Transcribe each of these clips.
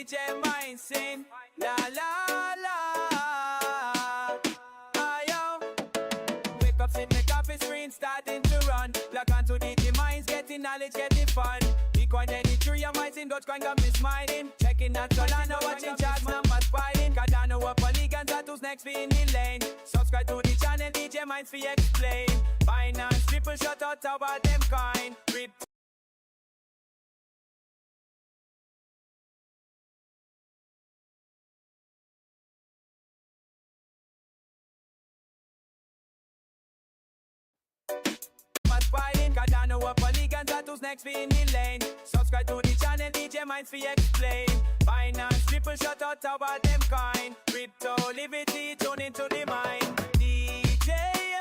DJ Mind sing. La la la. Wake up, sit, make up his screen, starting to run. Log on to DT Minds, getting knowledge, getting fun. Bitcoin, Ethereum, Dogecoin, Dogecoin got me smiling. Checking out Solana, watching charts, numbers fighting. Cardano, what polygons are who's next in the lane. Subscribe to the channel, DJ Minds for explain. Binance, triple shut out about them kind. Cardano, what polygons are who's next in the lane. Subscribe to the channel, DJ Minds for explain. Binance, triple shut out about them kind. Crypto, liberty, tune into the mind. DJ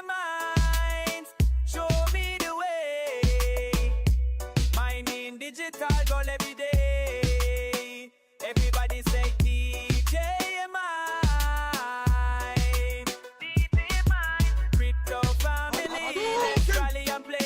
Minds, show me the way. Mining digital gold every day. Everybody say DJ Minds. DJ Minds, crypto family, let's rally and play.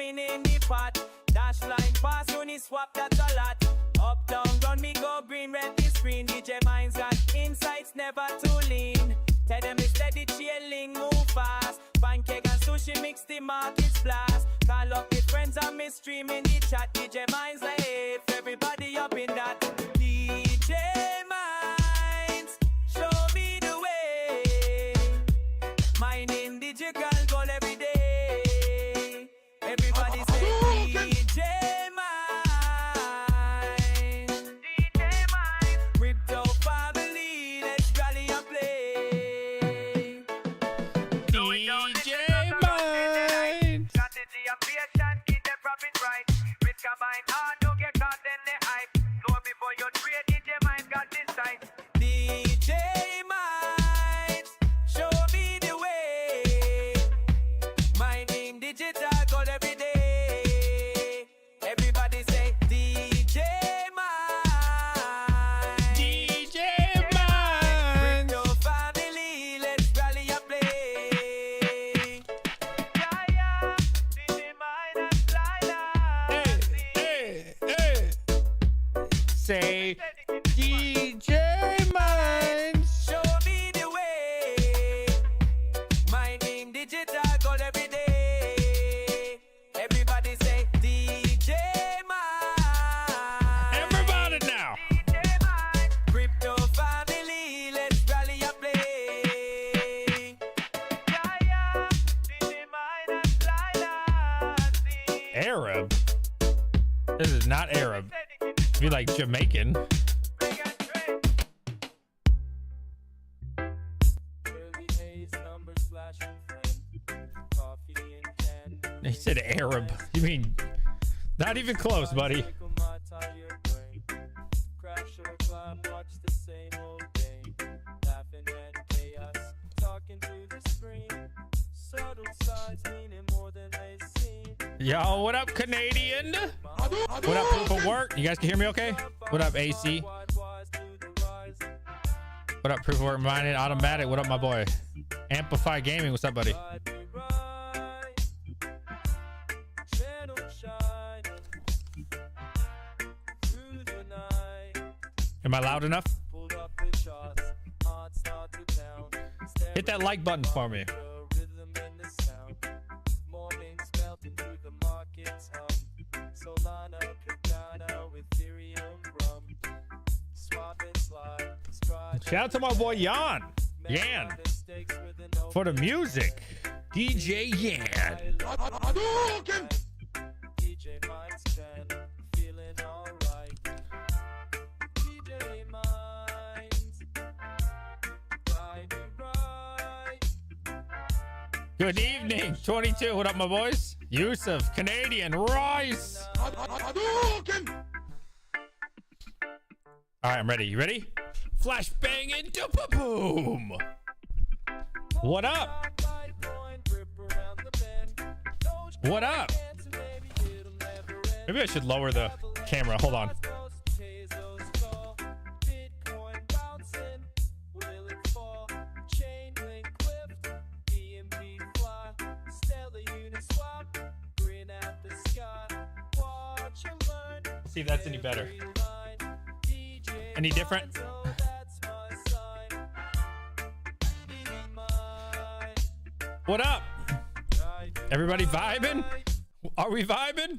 In the pot, dash line pass, Uniswap, that's a lot. Up, down, run me go green, red the screen. DJ Minds got insights, never too lean. Tell them it's steady, chilling, move fast. Pancake and sushi mix, the markets blast. Call up with friends and me stream in the chat. DJ Minds live, everybody up in that. DJ Minds, show me the way. Mining digital gold every day. Everybody say DJ Minds. DJ Minds. Crypto family, let's rally and play. DJ Minds. Strategy and patience, keep the profit right. Risk combine hard, don't get caught in the hype. Know before you trade, DJ Minds got this sight. DJ Minds, show me the way. Mining digital. Every day, everybody say DJ Minds. DJ Minds. Crypto family, let's rally and play. Yeah, yeah, DJ Minds and Lila. Hey, hey, hey. Say DJ Minds. Show me the way. Mining digital gold every day. Everybody say DJ Minds. Everybody now. DJ Minds. Crypto family, let's rally and play. Yeah, yeah. DJ Minds and Lila. Arab? This is not Arab. Be like Jamaican. He said Arab. You mean not even close, buddy. Yo, what up, Canadian? What up, proof of work? You guys can hear me okay? What up, AC? What up, proof of work? Minded automatic. What up, my boy? Amplify Gaming. What's up, buddy? Am I loud enough? Hit that like button for me. Solana, Cardano, Ethereum, rum. Swap and slide. Shout out to my boy Yan for the music. DJ Yan. DJ Minds channel, feeling alright. DJ Minds, right. Good evening, 22. What up, my boys? Yusuf, Canadian, Rice. All right, I'm ready. You ready? Flash bang into boom. What up? What up? Maybe I should lower the camera. Hold on. Stellar Uniswap, grin at the sky, watch your See if that's any better. Any different? What up? Everybody vibing? Are we vibing?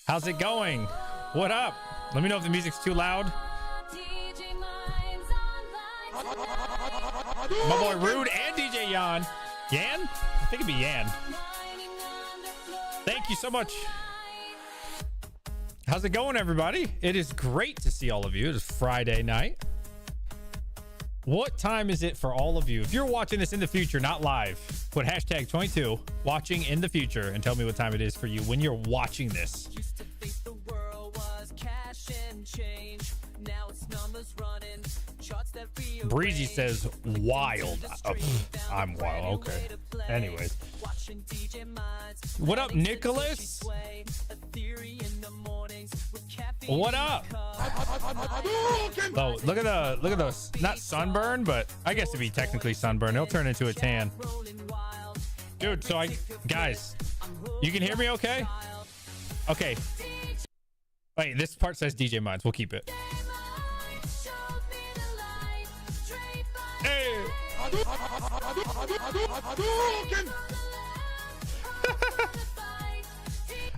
How's it going? What up? Let me know if the music's too loud. My boy Rude and DJ Yan. Yan? I think it'd be Yan. Thank you so much. How's it going, everybody? It is great to see all of you. It is Friday night. What time is it for all of you? If you're watching this in the future, not live, put hashtag 22 watching in the future and tell me what time it is for you when you're watching this. Breezy says wild. I'm wild. Okay. Anyways. What up, Nicholas? What up? Oh, look at the not sunburn, but I guess it'd be technically sunburn. It'll turn into a tan. Dude, so guys, you can hear me okay? Okay. Wait, this part says DJ Minds. We'll keep it. Hey.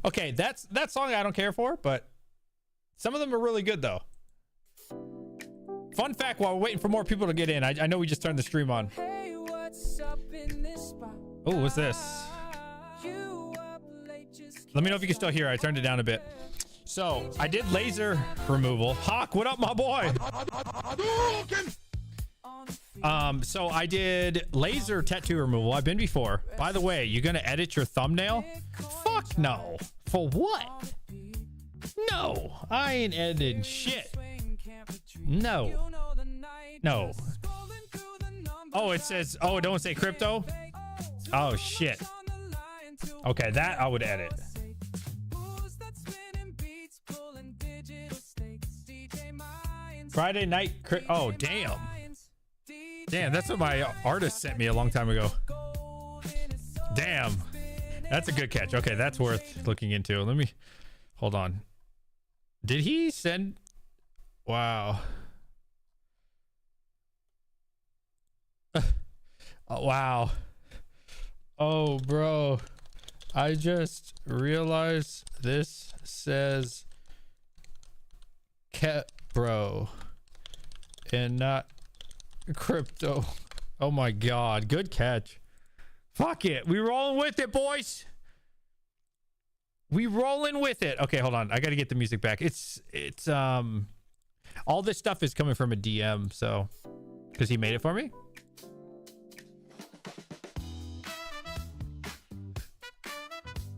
Okay, that song I don't care for, but some of them are really good though. Fun fact, while we're waiting for more people to get in, I know we just turned the stream on. Oh, what's this? Let me know if you can still hear. I turned it down a bit. So I did laser removal. Hawk, what up, my boy? So I did laser tattoo removal. I've been before. By the way, you gonna edit your thumbnail? Fuck no. For what? No, I ain't editing shit. No. No. Oh, it says, oh, don't say crypto? Oh, shit. Okay, that I would edit. Friday night. Oh, damn. Damn, that's what my artist sent me a long time ago. Damn. That's a good catch. Okay, that's worth looking into. Let me hold on. Did he send? Wow. Oh, wow. Oh, bro. I just realized this says cat bro and not crypto. Oh my god, good catch. Fuck it, we rolling with it, boys. We rolling with it. Okay, hold on, I gotta get the music back. It's all this stuff is coming from a DM, so because he made it for me.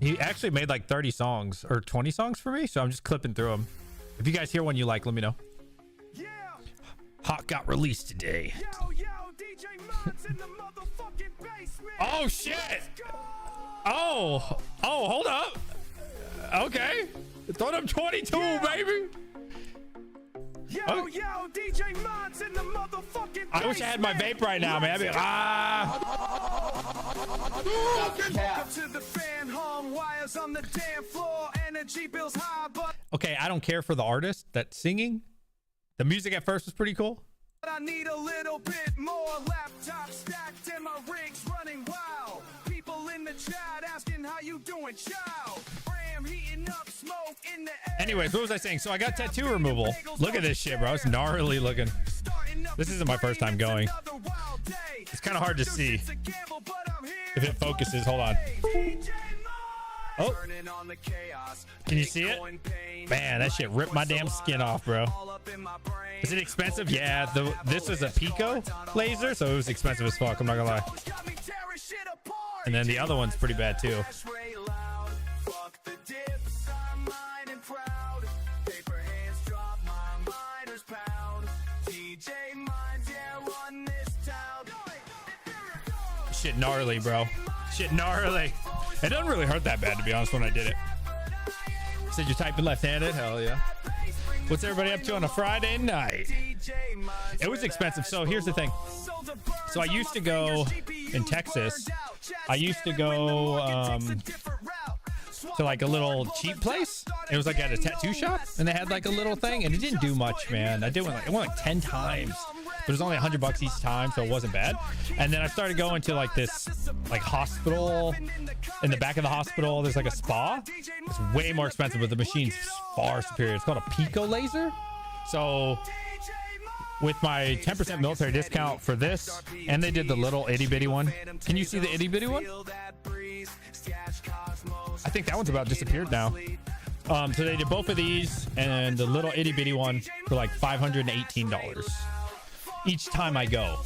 He actually made like 30 songs or 20 songs for me, so I'm just clipping through them. If you guys hear one you like, let me know. Hawk got released today. Oh shit! Oh, hold up. Okay, throw them 22, baby. Yo, DJ Mods in the motherfucking I wish I had my vape right now, man. I'd be like, Okay, I don't care for the artist that's singing. The music at first was pretty cool. But I need a little bit more. Laptop stacked and my rigs running wild. People in the chat asking how you doing, child. Ram heating up, smoke in the air. Anyways, what was I saying? So I got tattoo removal. Look at this shit, bro. It's gnarly looking. This isn't my first time going. It's kind of hard to see if it focuses. Hold on. Oh, can you see it? Man, that shit ripped my damn skin off, bro. Is it expensive? Yeah, this is a Pico laser, so it was expensive as fuck, I'm not gonna lie. And then the other one's pretty bad too. Shit gnarly, bro. Shit gnarly. It doesn't really hurt that bad, to be honest, when I did it. Said you're typing left-handed? Hell yeah. What's everybody up to on a Friday night? It was expensive. So here's the thing. So I used to go in Texas. I used to go to like a little cheap place. It was like at a tattoo shop, and they had like a little thing, and it didn't do much, man. I went like 10 times, but it was only $100 each time, so it wasn't bad. And then I started going to like this like hospital. In the back of the hospital, there's like a spa. It's way more expensive, but the machine's far superior. It's called a Pico laser. So with my 10% military discount for this, and they did the little itty bitty one. Can you see the itty bitty one? I think that one's about disappeared now. So they did both of these and the little itty bitty one for like $518 each time I go.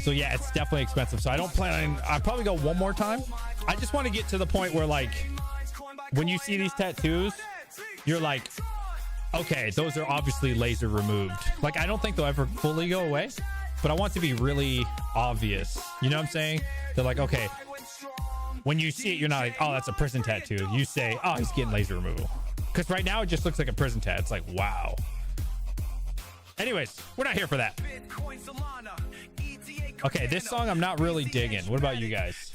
So yeah, it's definitely expensive. So I don't plan on, I'll probably go one more time. I just want to get to the point where like when you see these tattoos, you're like, okay, those are obviously laser removed. Like, I don't think they'll ever fully go away, but I want to be really obvious. You know what I'm saying? They're like, okay, when you see it, you're not like, oh, that's a prison tattoo. You say, oh, he's getting laser removal. Because right now it just looks like a prison tat. It's like, wow. Anyways, we're not here for that. Okay, this song I'm not really digging. What about you guys?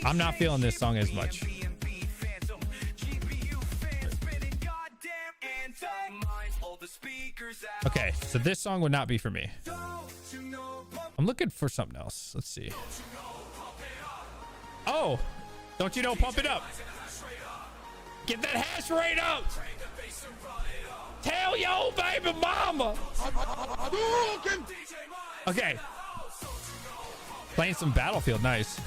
I'm not feeling this song as much. Okay, so this song would not be for me. I'm looking for something else. Let's see. Oh, don't you know, pump it up. Get that hash rate up. Tell yo baby mama. Okay. Playing some Battlefield, nice.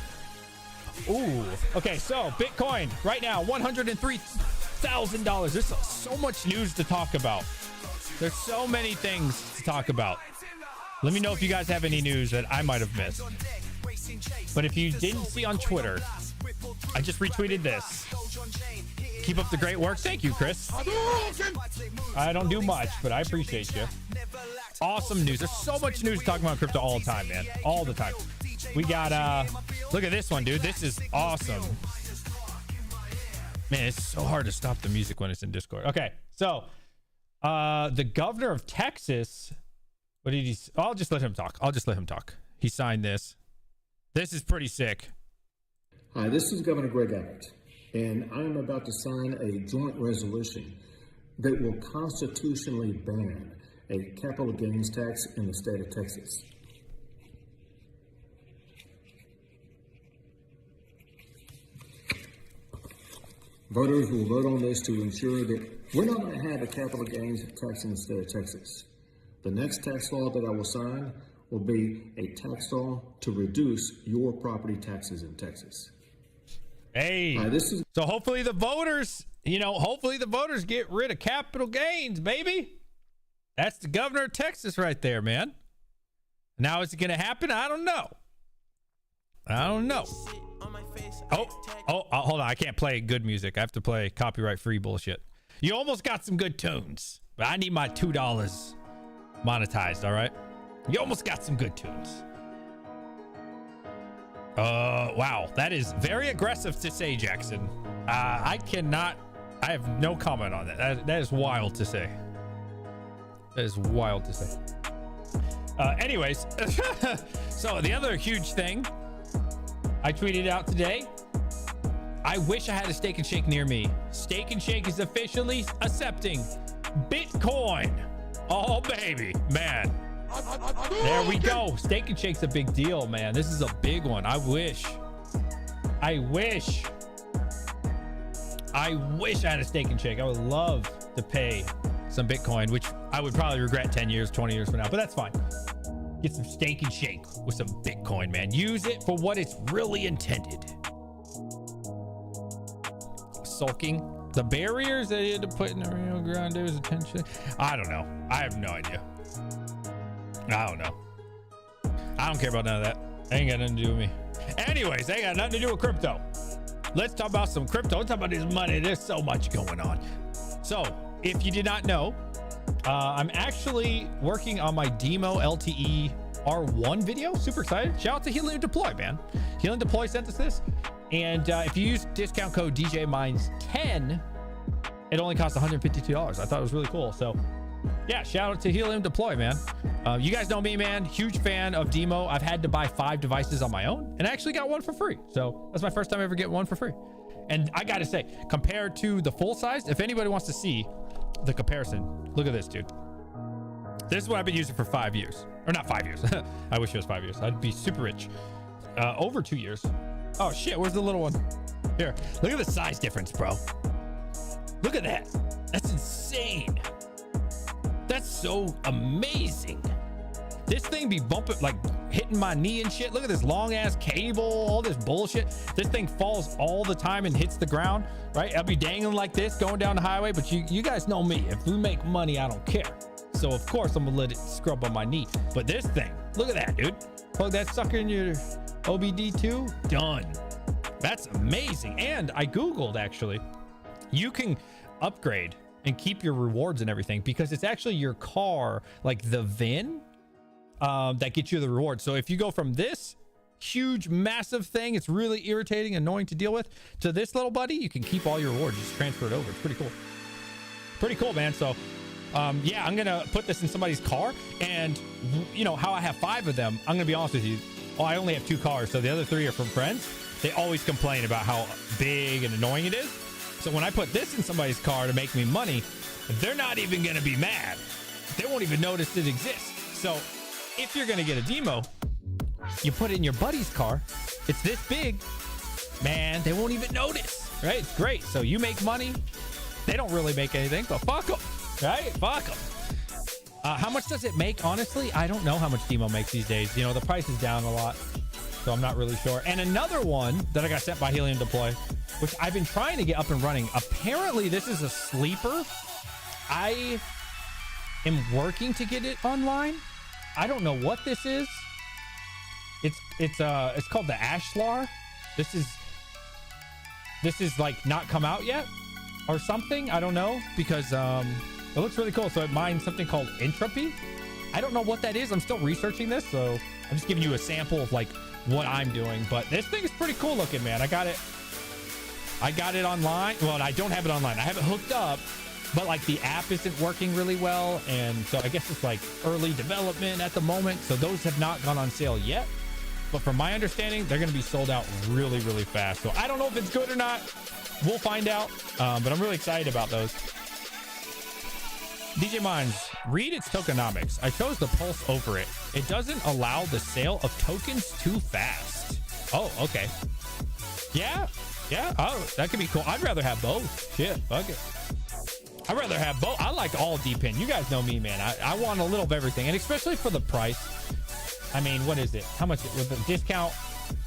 Ooh, okay, so Bitcoin right now, $103,000. There's so much news to talk about. There's so many things to talk about. Let me know if you guys have any news that I might have missed. But if you didn't see on Twitter, I just retweeted this. Keep up the great work. Thank you, Chris. I don't do much, but I appreciate you. Awesome news. There's so much news to talk about crypto all the time, man. All the time. We got, look at this one, dude. This is awesome. Man, it's so hard to stop the music when it's in Discord. Okay, so the governor of Texas, what did he? I'll just let him talk. He signed this. This is pretty sick. Hi, this is Governor Greg Abbott, and I am about to sign a joint resolution that will constitutionally ban a capital gains tax in the state of Texas. Voters will vote on this to ensure that we're not going to have a capital gains tax in the state of Texas. The next tax law that I will sign will be a tax law to reduce your property taxes in Texas. Hey, so hopefully the voters, hopefully the voters get rid of capital gains, baby. That's the governor of Texas right there, man. Now, is it going to happen? I don't know. Oh, hold on. I can't play good music. I have to play copyright-free bullshit. You almost got some good tunes, but I need my $2 monetized, all right? You almost got some good tunes. Wow. That is very aggressive to say, Jackson. I have no comment on that. That is wild to say. Anyways, so the other huge thing I tweeted out today, I wish I had a Steak and Shake near me. Steak and Shake is officially accepting Bitcoin. Oh, baby, man. There we go. Steak and Shake's a big deal, man. This is a big one. I wish I had a Steak and Shake. I would love to pay some Bitcoin, which I would probably regret 10 years, 20 years from now, but that's fine. Get some Steak and Shake with some Bitcoin, man. Use it for what it's really intended. Sulking. The barriers that you had to put in the real ground, there was attention. I don't know. I have no idea. I don't know. I don't care about none of that. Ain't got nothing to do with me. Anyways, ain't got nothing to do with crypto. Let's talk about some crypto. Let's talk about this money. There's so much going on. So, if you did not know, I'm actually working on my DIMO LTE R1 video. Super excited. Shout out to Healing and Deploy, man. Healing and Deploy sent us this. And if you use discount code DJMines10, it only costs $152. I thought it was really cool. So yeah, shout out to Helium Deploy, man. You guys know me, man. Huge fan of DIMO. I've had to buy 5 devices on my own, and I actually got one for free. So that's my first time ever getting one for free. And I gotta say, compared to the full size, if anybody wants to see the comparison, look at this, dude. This is what I've been using for 5 years, or not 5 years. I wish it was 5 years. I'd be super rich. Over 2 years. Oh shit, where's the little one? Here, look at the size difference, bro. Look at that. That's insane. That's so amazing. This thing be bumping, like hitting my knee and shit. Look at this long ass cable, all this bullshit. This thing falls all the time and hits the ground, right? I'll be dangling like this going down the highway, but you guys know me. If we make money, I don't care. So of course I'm gonna let it scrub on my knee. But this thing, look at that, dude. Plug that sucker in your OBD2, done. That's amazing. And I Googled, actually, you can upgrade and keep your rewards and everything because it's actually your car, like the VIN, that gets you the reward. So if you go from this huge, massive thing, it's really irritating, annoying to deal with, to this little buddy, you can keep all your rewards, just transfer it over. It's pretty cool. Pretty cool, man. So yeah, I'm gonna put this in somebody's car, and you know how I have 5 of them. I'm gonna be honest with you. Oh, I only have 2 cars, so the other 3 are from friends. They always complain about how big and annoying it is. So when I put this in somebody's car to make me money, they're not even gonna be mad. They won't even notice it exists. So if you're gonna get a DIMO, you put it in your buddy's car. It's this big, man. They won't even notice, right? It's great. So you make money. They don't really make anything, but fuck them, right? Fuck them. How much does it make? Honestly, I don't know how much DIMO makes these days. You know, the price is down a lot, so I'm not really sure. And another one that I got sent by Helium Deploy, which I've been trying to get up and running. Apparently, this is a sleeper. I am working to get it online. I don't know what this is. It's called the Ashlar. This is like not come out yet or something. I don't know, because it looks really cool. So it mines something called entropy. I don't know what that is. I'm still researching this, so I'm just giving you a sample of like what I'm doing. But this thing is pretty cool looking, man. I got it online. Well, I don't have it online. I have it hooked up, but like the app isn't working really well, and so I guess it's like early development at the moment. So those have not gone on sale yet. But from my understanding, they're going to be sold out really, really fast. So I don't know if it's good or not. We'll find out. But I'm really excited about those. DJ Mines, read its tokenomics. I chose the Pulse over it. It doesn't allow the sale of tokens too fast. Oh, okay. Yeah. Oh, that could be cool. I'd rather have both. Shit, fuck it. I'd rather have both. I like all DPIN. You guys know me, man. I want a little of everything, and especially for the price. I mean, what is it? How much with the discount?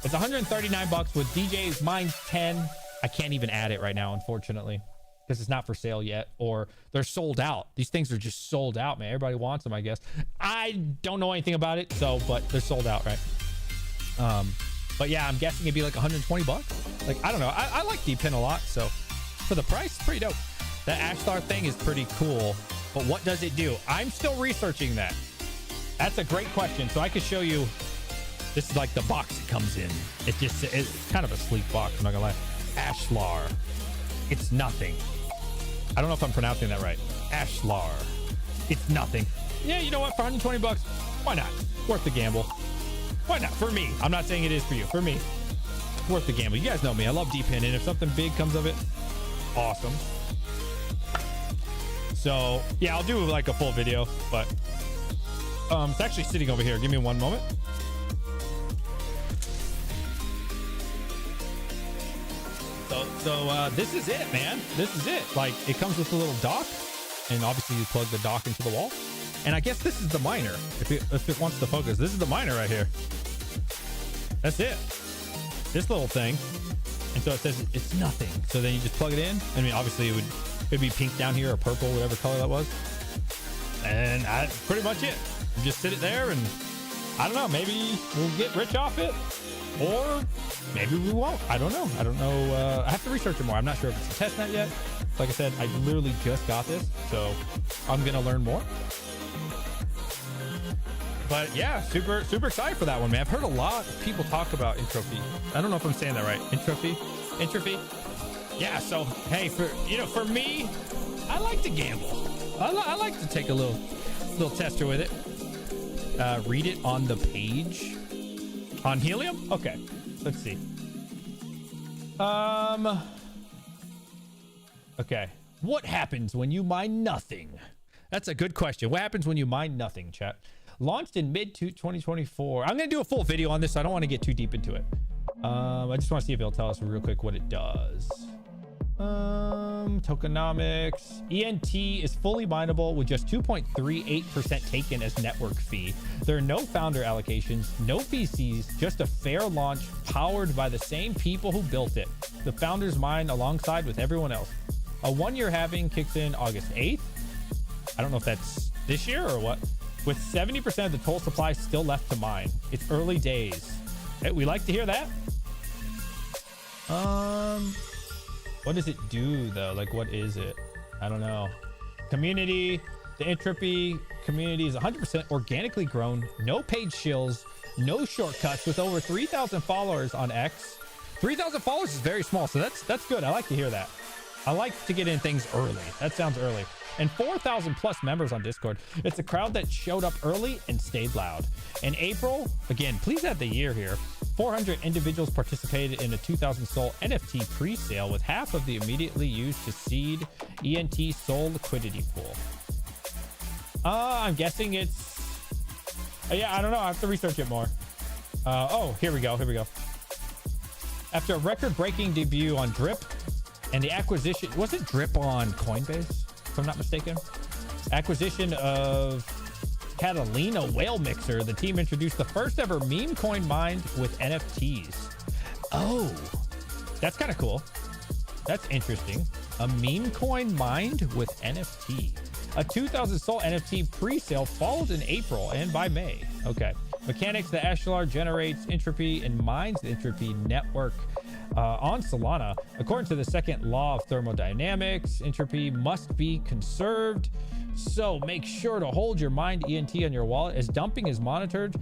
It's 139 bucks with DJ's Mines 10. I can't even add it right now, unfortunately, because it's not for sale yet, or they're sold out. These things are just sold out, man. Everybody wants them, I guess. I don't know anything about it, so, but they're sold out, right? But yeah, I'm guessing it'd be like 120 bucks. Like, I don't know. I like DPIN a lot, so for the price, it's pretty dope. The Ashlar thing is pretty cool, but what does it do? I'm still researching that. That's a great question. So I could show you. This is like the box it comes in. It's kind of a sleek box, I'm not gonna lie. Ashlar. It's nothing. I don't know if I'm pronouncing that right. Ashlar. It's nothing. Yeah, you know what? For 120 bucks, why not? Worth the gamble. Why not? For me. I'm not saying it is for you. For me, worth the gamble. You guys know me. I love DPIN, and if something big comes of it, awesome. So yeah, I'll do like a full video, but it's actually sitting over here. Give me one moment. So this is it, man. This is it. Like, it comes with a little dock, and obviously you plug the dock into the wall. And I guess this is the miner. If it wants to focus, this is the miner right here. That's it. This little thing. And so it says it's nothing. So then you just plug it in. I mean, obviously it'd be pink down here or purple, whatever color that was. And that's pretty much it. You just sit it there, and I don't know, maybe we'll get rich off it, or maybe we won't. I don't know. I have to research it more. I'm not sure if it's a test net yet. Like I said, I literally just got this, so I'm gonna learn more. But yeah, super excited for that one, man. I've heard a lot of people talk about entropy. I don't know if I'm saying that right. Entropy. Yeah. So hey, for me, I like to gamble. I like to take a little tester with it. Read it on the page on Helium. Okay, let's see. Okay, what happens when you mine nothing? That's a good question. What happens when you mine nothing, chat? Launched in mid-2024. I'm gonna do a full video on this, so I don't want to get too deep into it. I just want to see if it'll tell us real quick what it does. Tokenomics. ENT is fully mineable with just 2.38% taken as network fee. There are no founder allocations, no VCs, just a fair launch powered by the same people who built it. The founders mine alongside with everyone else. A 1-year halving kicks in August 8th. I don't know if that's this year or what. With 70% of the total supply still left to mine. It's early days. Hey, we like to hear that. What does it do though? Like, what is it? I don't know. Community. The entropy community is 100% organically grown. No paid shills. No shortcuts. With over 3,000 followers on X. 3,000 followers is very small, so that's good. I like to hear that. I like to get in things early. That sounds early. And 4,000 plus members on Discord. It's a crowd that showed up early and stayed loud. In April, again, please add the year here. 400 individuals participated in a 2,000 SOL NFT pre-sale, with half of the immediately used to seed ENT SOL liquidity pool. I'm guessing it's... yeah, I don't know. I have to research it more. Oh, here we go. Here we go. After a record-breaking debut on Drip and the acquisition... Was it Drip on Coinbase, if I'm not mistaken? Acquisition of Catalina Whale Mixer, the team introduced the first ever meme coin mined with NFTs. Oh, that's kind of cool. That's interesting. A meme coin mined with NFT. A 2,000 SOL NFT pre-sale followed in April and by May. Okay. Mechanics: the Ashlar generates entropy and mines the entropy network on Solana. According to the second law of thermodynamics, entropy must be conserved. So make sure to hold your mined ENT on your wallet, as dumping is monitored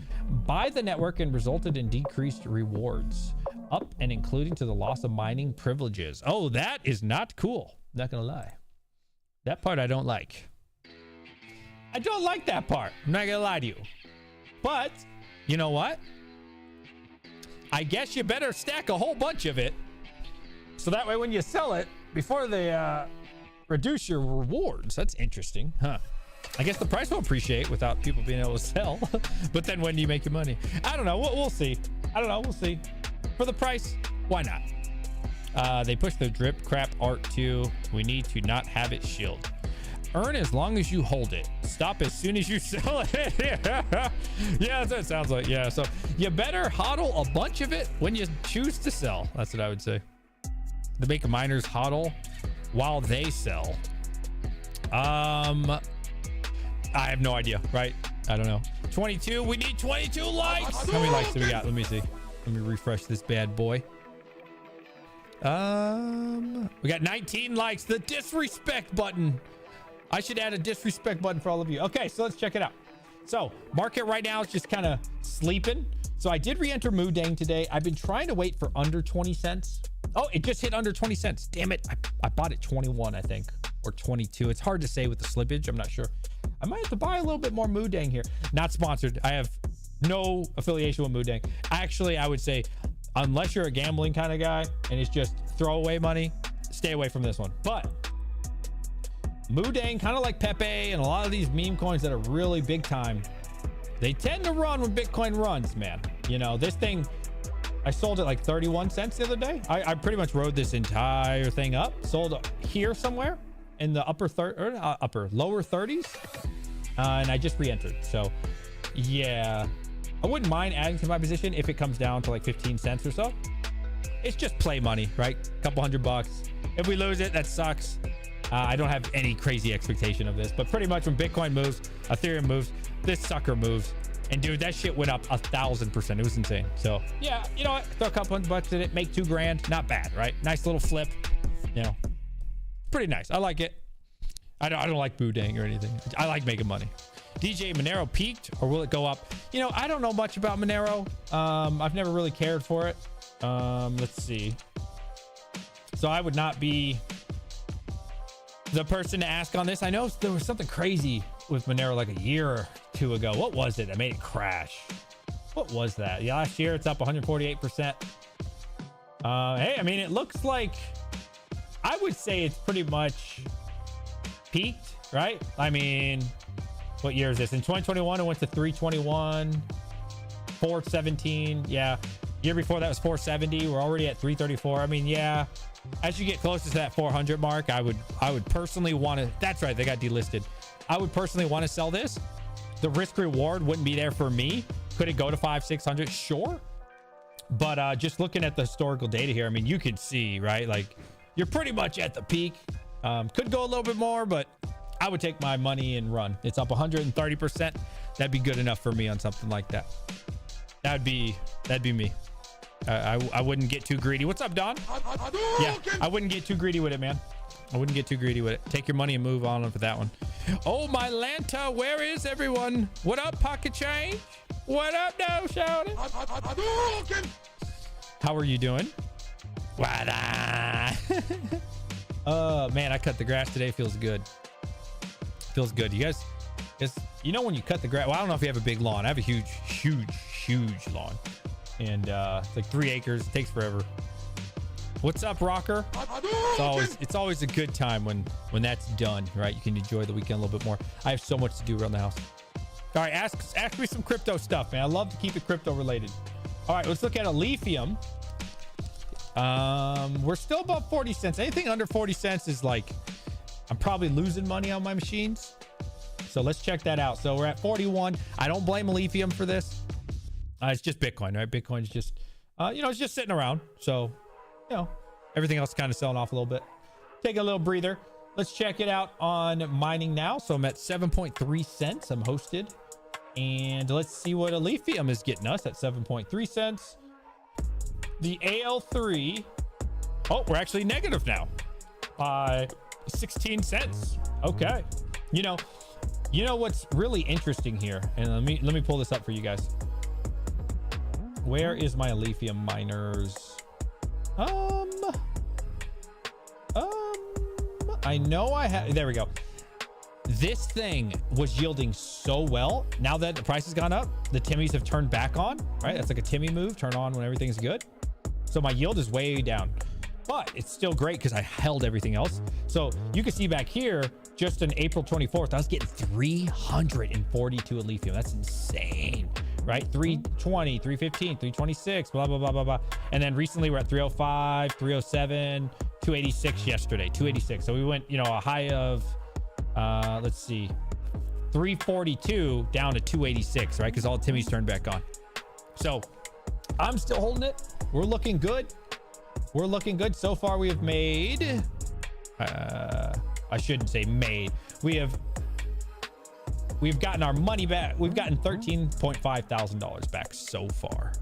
by the network and resulted in decreased rewards, up and including to the loss of mining privileges. Oh, that is not cool. Not gonna lie. That part I don't like. I don't like that part. I'm not gonna lie to you. But you know what? I guess you better stack a whole bunch of it, so that way when you sell it, before they reduce your rewards. That's interesting, huh? I guess the price will appreciate without people being able to sell. But then when do you make your money? I don't know. We'll see. I don't know. We'll see. For the price, why not? They pushed the drip crap art too. We need to not have it shield. Earn as long as you hold it. Stop as soon as you sell it. Yeah, that's what it sounds like. Yeah, so you better hodl a bunch of it when you choose to sell. That's what I would say. The make miners hodl while they sell. I have no idea, right? I don't know. 22. We need 22 likes. How many likes do we got? Let me see. Let me refresh this bad boy. We got 19 likes. The disrespect button. I should add a disrespect button for all of you. Okay, so let's check it out. So market right now is just kind of sleeping. So I did re-enter Moodang today. I've been trying to wait for under 20 cents. Oh, it just hit under 20 cents. Damn it. I bought it 21, I think, or 22. It's hard to say with the slippage. I'm not sure. I might have to buy a little bit more Moodang here. Not sponsored. I have no affiliation with Moodang. Actually, I would say, unless you're a gambling kind of guy and it's just throwaway money, stay away from this one. But Moodang, kind of like Pepe and a lot of these meme coins that are really big time, they tend to run when Bitcoin runs, man. You know, this thing, I sold it like 31 cents the other day. I pretty much rode this entire thing up, sold here somewhere in the lower 30s, and I just re-entered. So yeah, I wouldn't mind adding to my position if it comes down to like 15 cents or so. It's just play money, right? A couple $100. If we lose it, that sucks. I don't have any crazy expectation of this, but pretty much when Bitcoin moves, Ethereum moves, this sucker moves. And dude, that shit went up 1,000%. It was insane. So yeah, you know what? Throw a couple $100 in it, make $2 grand. Not bad, right? Nice little flip. You know, pretty nice. I like it. I don't like Moodang or anything. I like making money. DJ, Monero peaked, or will it go up? You know, I don't know much about Monero. I've never really cared for it. Let's see. So I would not be the person to ask on this. I know there was something crazy with Monero like a year or two ago. What was it that made it crash? What was that? Yeah, last year it's up 148%. Hey, I mean, it looks like, I would say it's pretty much peaked, right? I mean, what year is this? In 2021, it went to 321, 417. Yeah. Year before that was 470. We're already at 334. I mean, yeah, as you get closer to that 400 mark, I would personally want to, that's right, they got delisted. I would personally want to sell this. The risk reward wouldn't be there for me. Could it go to 500-600? Sure. But just looking at the historical data here, I mean, you can see, right? Like, you're pretty much at the peak. Could go a little bit more, but I would take my money and run. It's up 130%. That'd be good enough for me on something like that. That'd be me. I wouldn't get too greedy. What's up, Don? Yeah, I wouldn't get too greedy with it, man. I wouldn't get too greedy with it. Take your money and move on for that one. Oh, my Lanta, where is everyone? What up, Pocket Change? What up, no shouting? How are you doing? What? Man, I cut the grass today. Feels good. Feels good. You guys, you know when you cut the grass, well, I don't know if you have a big lawn. I have a huge lawn, and it's like 3 acres. It takes forever. What's up, Rocker? It's always a good time when that's done, right? You can enjoy the weekend a little bit more. I have so much to do around the house. All right, ask me some crypto stuff, man. I love to keep it crypto related. All right, let's look at Ethereum. We're still above 40 cents. Anything under 40 cents is like, I'm probably losing money on my machines. So let's check that out. So we're at 41. I don't blame Ethereum for this. It's just Bitcoin, right? Bitcoin's just, it's just sitting around. So, everything else kind of selling off a little bit. Take a little breather. Let's check it out on mining now. So I'm at 7.3 cents. I'm hosted. And let's see what Ethereum is getting us at 7.3 cents. The AL3. Oh, we're actually negative now by 16 cents. Okay. You know what's really interesting here, and let me pull this up for you guys. Where is my Ethereum miners? I know I have, there we go. This thing was yielding so well. Now that the price has gone up, the Timmies have turned back on, right? That's like a Timmy move, turn on when everything's good. So my yield is way down, but it's still great because I held everything else. So you can see back here, just on April 24th, I was getting 342 Ethereum. That's insane, right? 320, 315, 326, blah, blah, blah, blah, blah. And then recently we're at 305, 307, 286 yesterday, 286. So we went, a high of, let's see, 342 down to 286, right? Because all the Timmies turned back on. So I'm still holding it. We're looking good. We're looking good. So far we have made, I shouldn't say made. We've gotten our money back. We've gotten $13.5 thousand back so far.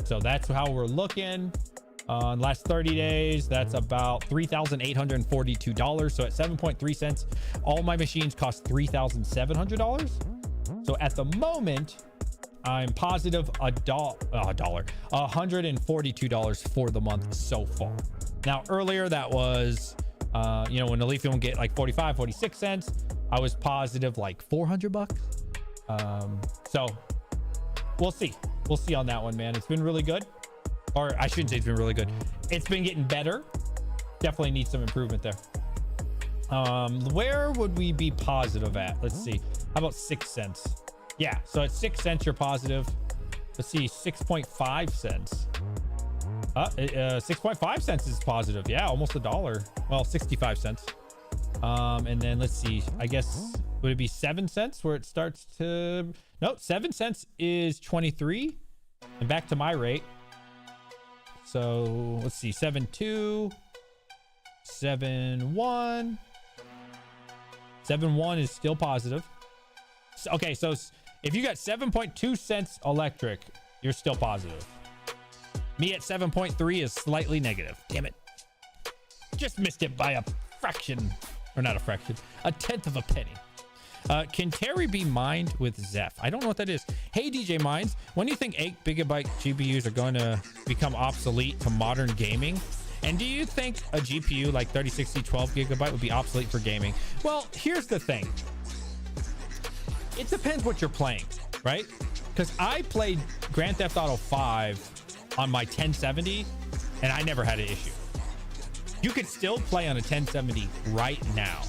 So that's how we're looking. Last 30 days, that's about $3,842. So at 7.3 cents, all my machines cost $3,700. So at the moment, I'm positive $142 for the month so far. Now, earlier that was, when the Ethereum get like 45, 46 cents, I was positive like $400. So we'll see. We'll see on that one, man. It's been really good. Or I shouldn't say it's been really good. It's been getting better. Definitely needs some improvement there. Where would we be positive at? Let's see. How about 6 cents? Yeah, so at 6 cents, you're positive. Let's see, 6.5 cents. 6.5 cents is positive. Yeah, almost $1. Well, 65 cents. And then let's see, I guess, would it be 7 cents where it starts to, no, 7 cents is 23 and back to my rate. So let's see, 7.2, 7.1, 7.1 is still positive. Okay, so if you got 7.2 cents electric, you're still positive. Me at 7.3 is slightly negative. Damn it. Just missed it by a fraction, or not a fraction, a tenth of a penny. Can Terry be mined with Zeph? I don't know what that is. Hey, DJ Mines, when do you think 8 gigabyte GPUs are going to become obsolete to modern gaming? And do you think a GPU like 3060 12 gigabyte would be obsolete for gaming? Well, here's the thing. It depends what you're playing, right? Because I played Grand Theft Auto 5 on my 1070 and I never had an issue. You could still play on a 1070 right now.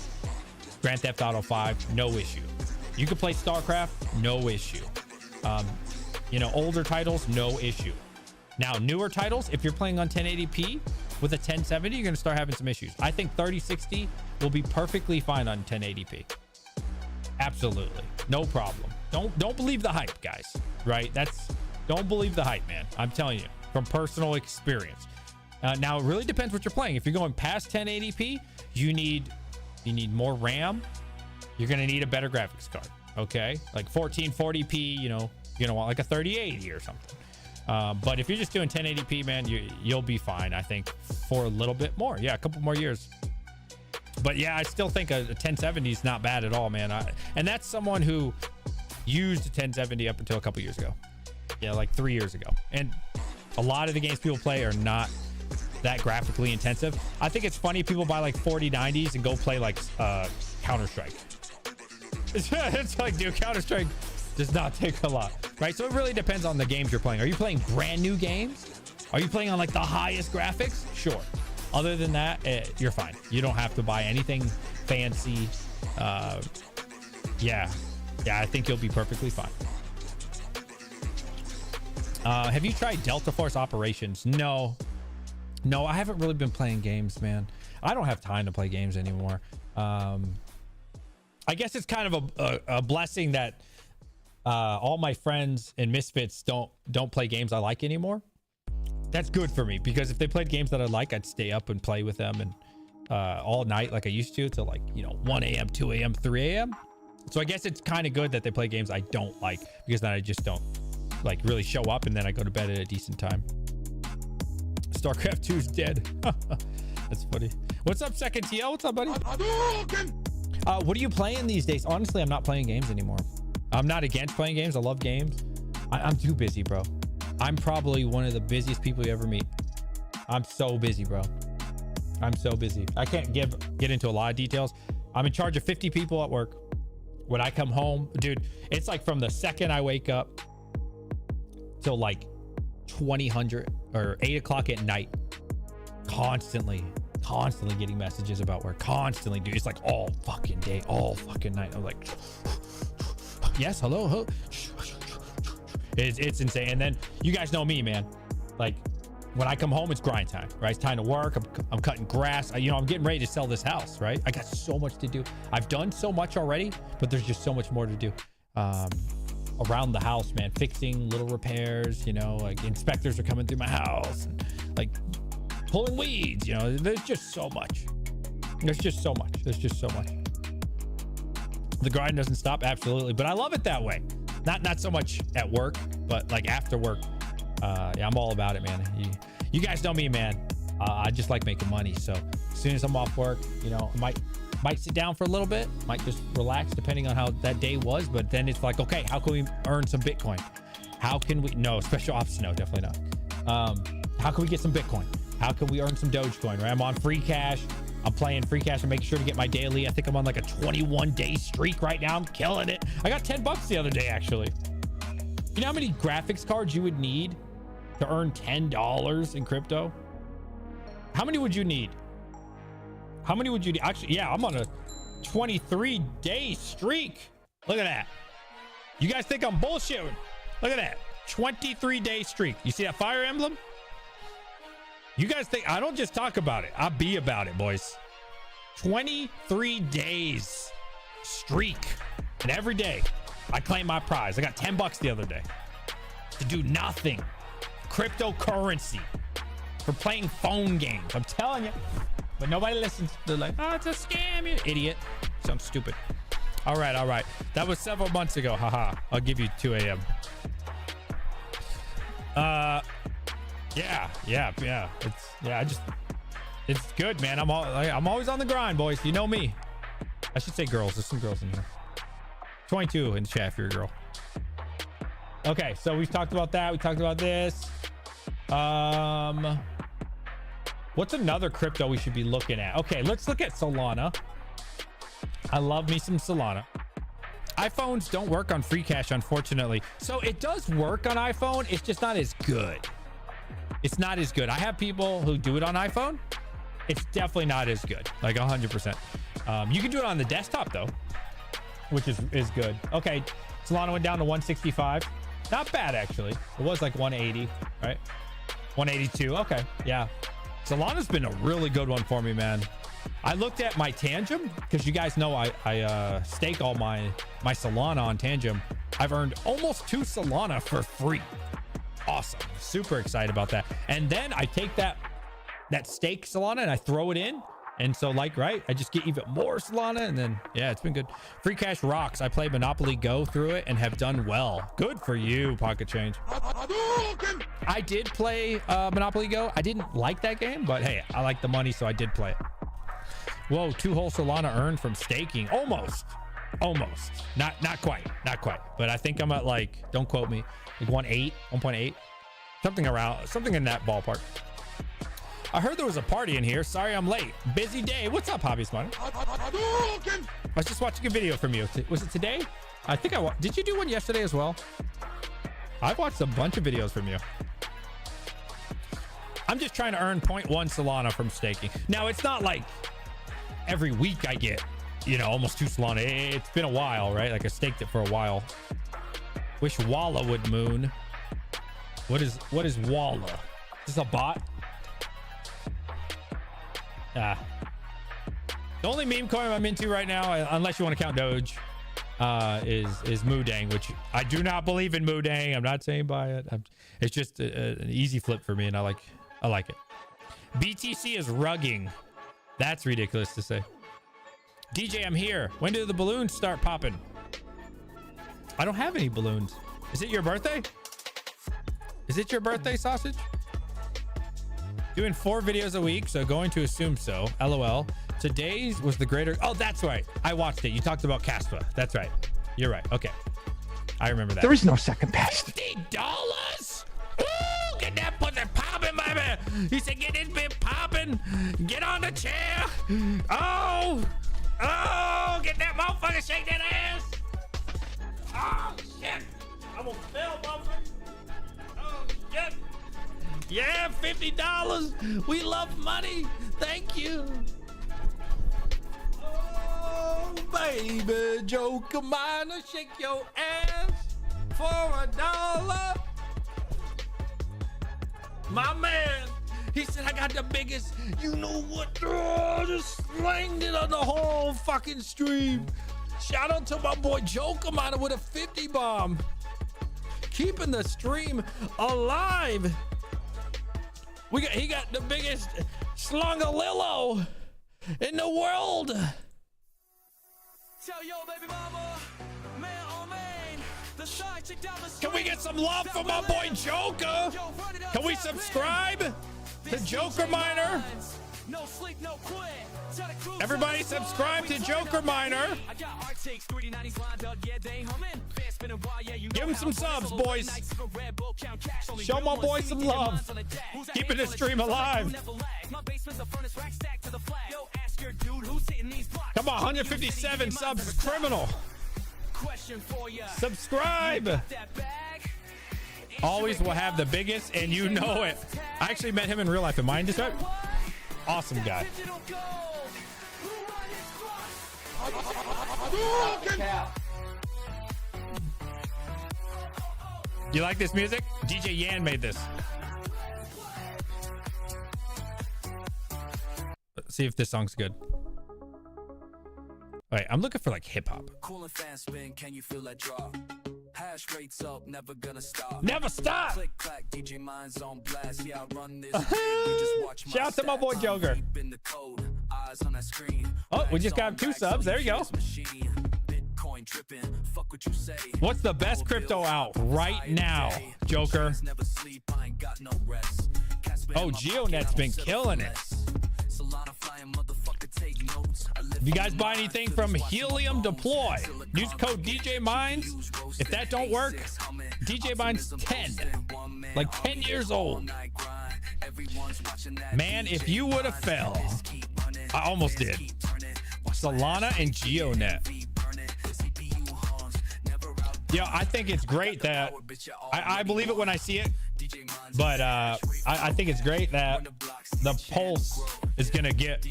Grand Theft Auto 5, no issue. You could play StarCraft, no issue. You know, older titles, no issue. Now, newer titles, if you're playing on 1080p with a 1070, you're going to start having some issues. I think 3060 will be perfectly fine on 1080p. Absolutely. No problem. Don't believe the hype, guys, right? Don't believe the hype, man. I'm telling you from personal experience. Now, it really depends what you're playing. If you're going past 1080p, you need more RAM. You're going to need a better graphics card. Okay. Like 1440p, you know, you're going to want like a 3080 or something. But if you're just doing 1080p, man, you'll be fine, I think, for a little bit more. Yeah, a couple more years. But yeah, I still think a 1070 is not bad at all, man. And that's someone who used a 1070 up until a couple years ago. Yeah, like 3 years ago. And a lot of the games people play are not that graphically intensive. I think it's funny people buy like 4090s and go play like Counter-Strike. It's like, dude, Counter-Strike does not take a lot, right? So it really depends on the games you're playing. Are you playing brand new games? Are you playing on like the highest graphics? Sure. Other than that, you're fine. You don't have to buy anything fancy. Yeah, I think you'll be perfectly fine. Have you tried Delta Force Operations? No, I haven't really been playing games, man. I don't have time to play games anymore. I guess it's kind of a blessing that all my friends and misfits don't play games I like anymore. That's good for me, because if they played games that I like, I'd stay up and play with them and all night like I used to till like, you know, 1 a.m., 2 a.m., 3 a.m. So I guess it's kind of good that they play games I don't like, because then I just don't like really show up and then I go to bed at a decent time. StarCraft 2 is dead. That's funny. What's up, Second TL? What's up, buddy? What are you playing these days? Honestly, I'm not playing games anymore. I'm not against playing games. I love games. I'm too busy, bro. I'm probably one of the busiest people you ever meet. I'm so busy, bro. I'm so busy. I can't get into a lot of details. I'm in charge of 50 people at work. When I come home, dude, it's like from the second I wake up till like 2000 or 8 o'clock at night, constantly getting messages about work. Constantly, dude. It's like all fucking day, all fucking night. I'm like, yes, hello. It's insane. And then you guys know me, man. Like when I come home, it's grind time, right? It's time to work. I'm cutting grass. I'm getting ready to sell this house, right? I got so much to do. I've done so much already, but there's just so much more to do around the house, man. Fixing little repairs, like inspectors are coming through my house and like pulling weeds, there's just so much. There's just so much. The grind doesn't stop. Absolutely. But I love it that way. Not so much at work, but like after work. Yeah, I'm all about it, man. You guys know me, man. I just like making money. So as soon as I'm off work, I might sit down for a little bit, might just relax depending on how that day was. But then it's like, okay, how can we earn some Bitcoin? How can we, no, special ops, no, definitely not. How can we get some Bitcoin? How can we earn some Dogecoin, right? I'm on free cash. I'm playing free cash and making sure to get my daily. I think I'm on like a 21-day streak right now. I'm killing it. I got $10 the other day, actually. You know how many graphics cards you would need to earn $10 in crypto? How many would you need? Actually, yeah, I'm on a 23-day streak. Look at that. You guys think I'm bullshitting? Look at that. 23-day streak. You see that fire emblem? You guys think I don't just talk about it. I be about it, boys. 23 days streak. And every day I claim my prize. I got $10 the other day to do nothing. Cryptocurrency for playing phone games. I'm telling you. But nobody listens. They're like, oh, it's a scam, you idiot. Sounds stupid. All right. That was several months ago. Haha. I'll give you 2 a.m. Yeah. It's good, man. I'm always on the grind, boys. You know me. I should say girls. There's some girls in here. 22 in the chat if you're a girl. Okay, so we've talked about that. We talked about this. What's another crypto we should be looking at? Okay, let's look at Solana. I love me some Solana. iPhones don't work on free cash, unfortunately. So it does work on iPhone. It's just not as good. It's not as good. I have people who do it on iPhone. It's definitely not as good, like 100%. You can do it on the desktop though, which is good. Okay, Solana went down to 165. Not bad actually. It was like 180, right? 182. Okay, yeah. Solana's been a really good one for me, man. I looked at my Tangem because you guys know I stake all my Solana on Tangem. I've earned almost 2 Solana for free. Awesome. Super excited about that. And then I take that stake Solana and I throw it in. And so like, right, I just get even more Solana, and then yeah, it's been good. Free cash rocks. I play Monopoly Go through it and have done well. Good for you, Pocket Change. I did play Monopoly Go. I didn't like that game, but hey, I like the money, so I did play it. Whoa, 2 whole Solana earned from staking. Almost. Not quite. But I think I'm at like, don't quote me, like 1.8, something in that ballpark. I heard there was a party in here. Sorry I'm late. Busy day. What's up, Hobby Smart? I was just watching a video from you. Was it today? I think did you do one yesterday as well? I've watched a bunch of videos from you. I'm just trying to earn 0.1 Solana from staking. Now, it's not like every week I get, almost 2 Solana. It's been a while, right? Like I staked it for a while. Wish Walla would moon. What is Walla? Is this a bot? The only meme coin I'm into right now, unless you want to count Doge, is Moodang, which I do not believe in Moodang. I'm not saying buy it. It's just an easy flip for me, and I like it. BTC is rugging. That's ridiculous to say. DJ, I'm here. When do the balloons start popping? I don't have any balloons. Is it your birthday? Is it your birthday, Sausage? Doing 4 videos a week, so going to assume so. LOL. Today's was the greater. Oh, that's right. I watched it. You talked about Caspa. That's right. You're right. Okay. I remember that. There is no second best. $50? Ooh, get that pussy popping, baby. He said, get this bit popping. Get on the chair. Oh, get that motherfucker, shake that ass. Oh, shit. I will fail, motherfucker. Oh, shit. Yeah, $50. We love money. Thank you. Oh, baby, Joker Miner, shake your ass for $1. My man, he said, I got the biggest, you know what? Oh, just slanged it on the whole fucking stream. Shout out to my boy Joker Miner with a 50 bomb. Keeping the stream alive. He got the biggest slongalillo in the world. Can we get some love for my boy Joker? Can we subscribe to Joker Miner? Everybody subscribe to Joker Miner. Give him some subs, boys. Show my boy some love. Keeping the stream alive. Come on, 157 subs is criminal. Subscribe. Always will have the biggest, and you know it. I actually met him in real life. Am I in this right? Awesome guy. You like this music? DJ Yan made this. Let's see if this song's good. All right, I'm looking for like hip hop. Cool and fast spin, can you feel that drop? Hash rates up, never gonna stop. Never stop. Click clack, DJ Minds on blast. Yeah, I run this. You just watch my shout out to my boy Joker. The code, eyes on that screen. Oh, we just got 2 subs. There you go. Bitcoin tripping. Fuck what you say. What's the best crypto out right now, Joker? Never sleep, I ain't got no rest. Oh, GeoNet's been killing it. If you guys buy anything from Helium Deploy, use code DJ Minds. If that don't work, DJ Minds 10, like 10 years old. Everyone's watching that. Man, if you would have fell, I almost did. Solana and GeoNet. Yeah, I think it's great that I believe it when I see it, but I think it's great that the Pulse is gonna get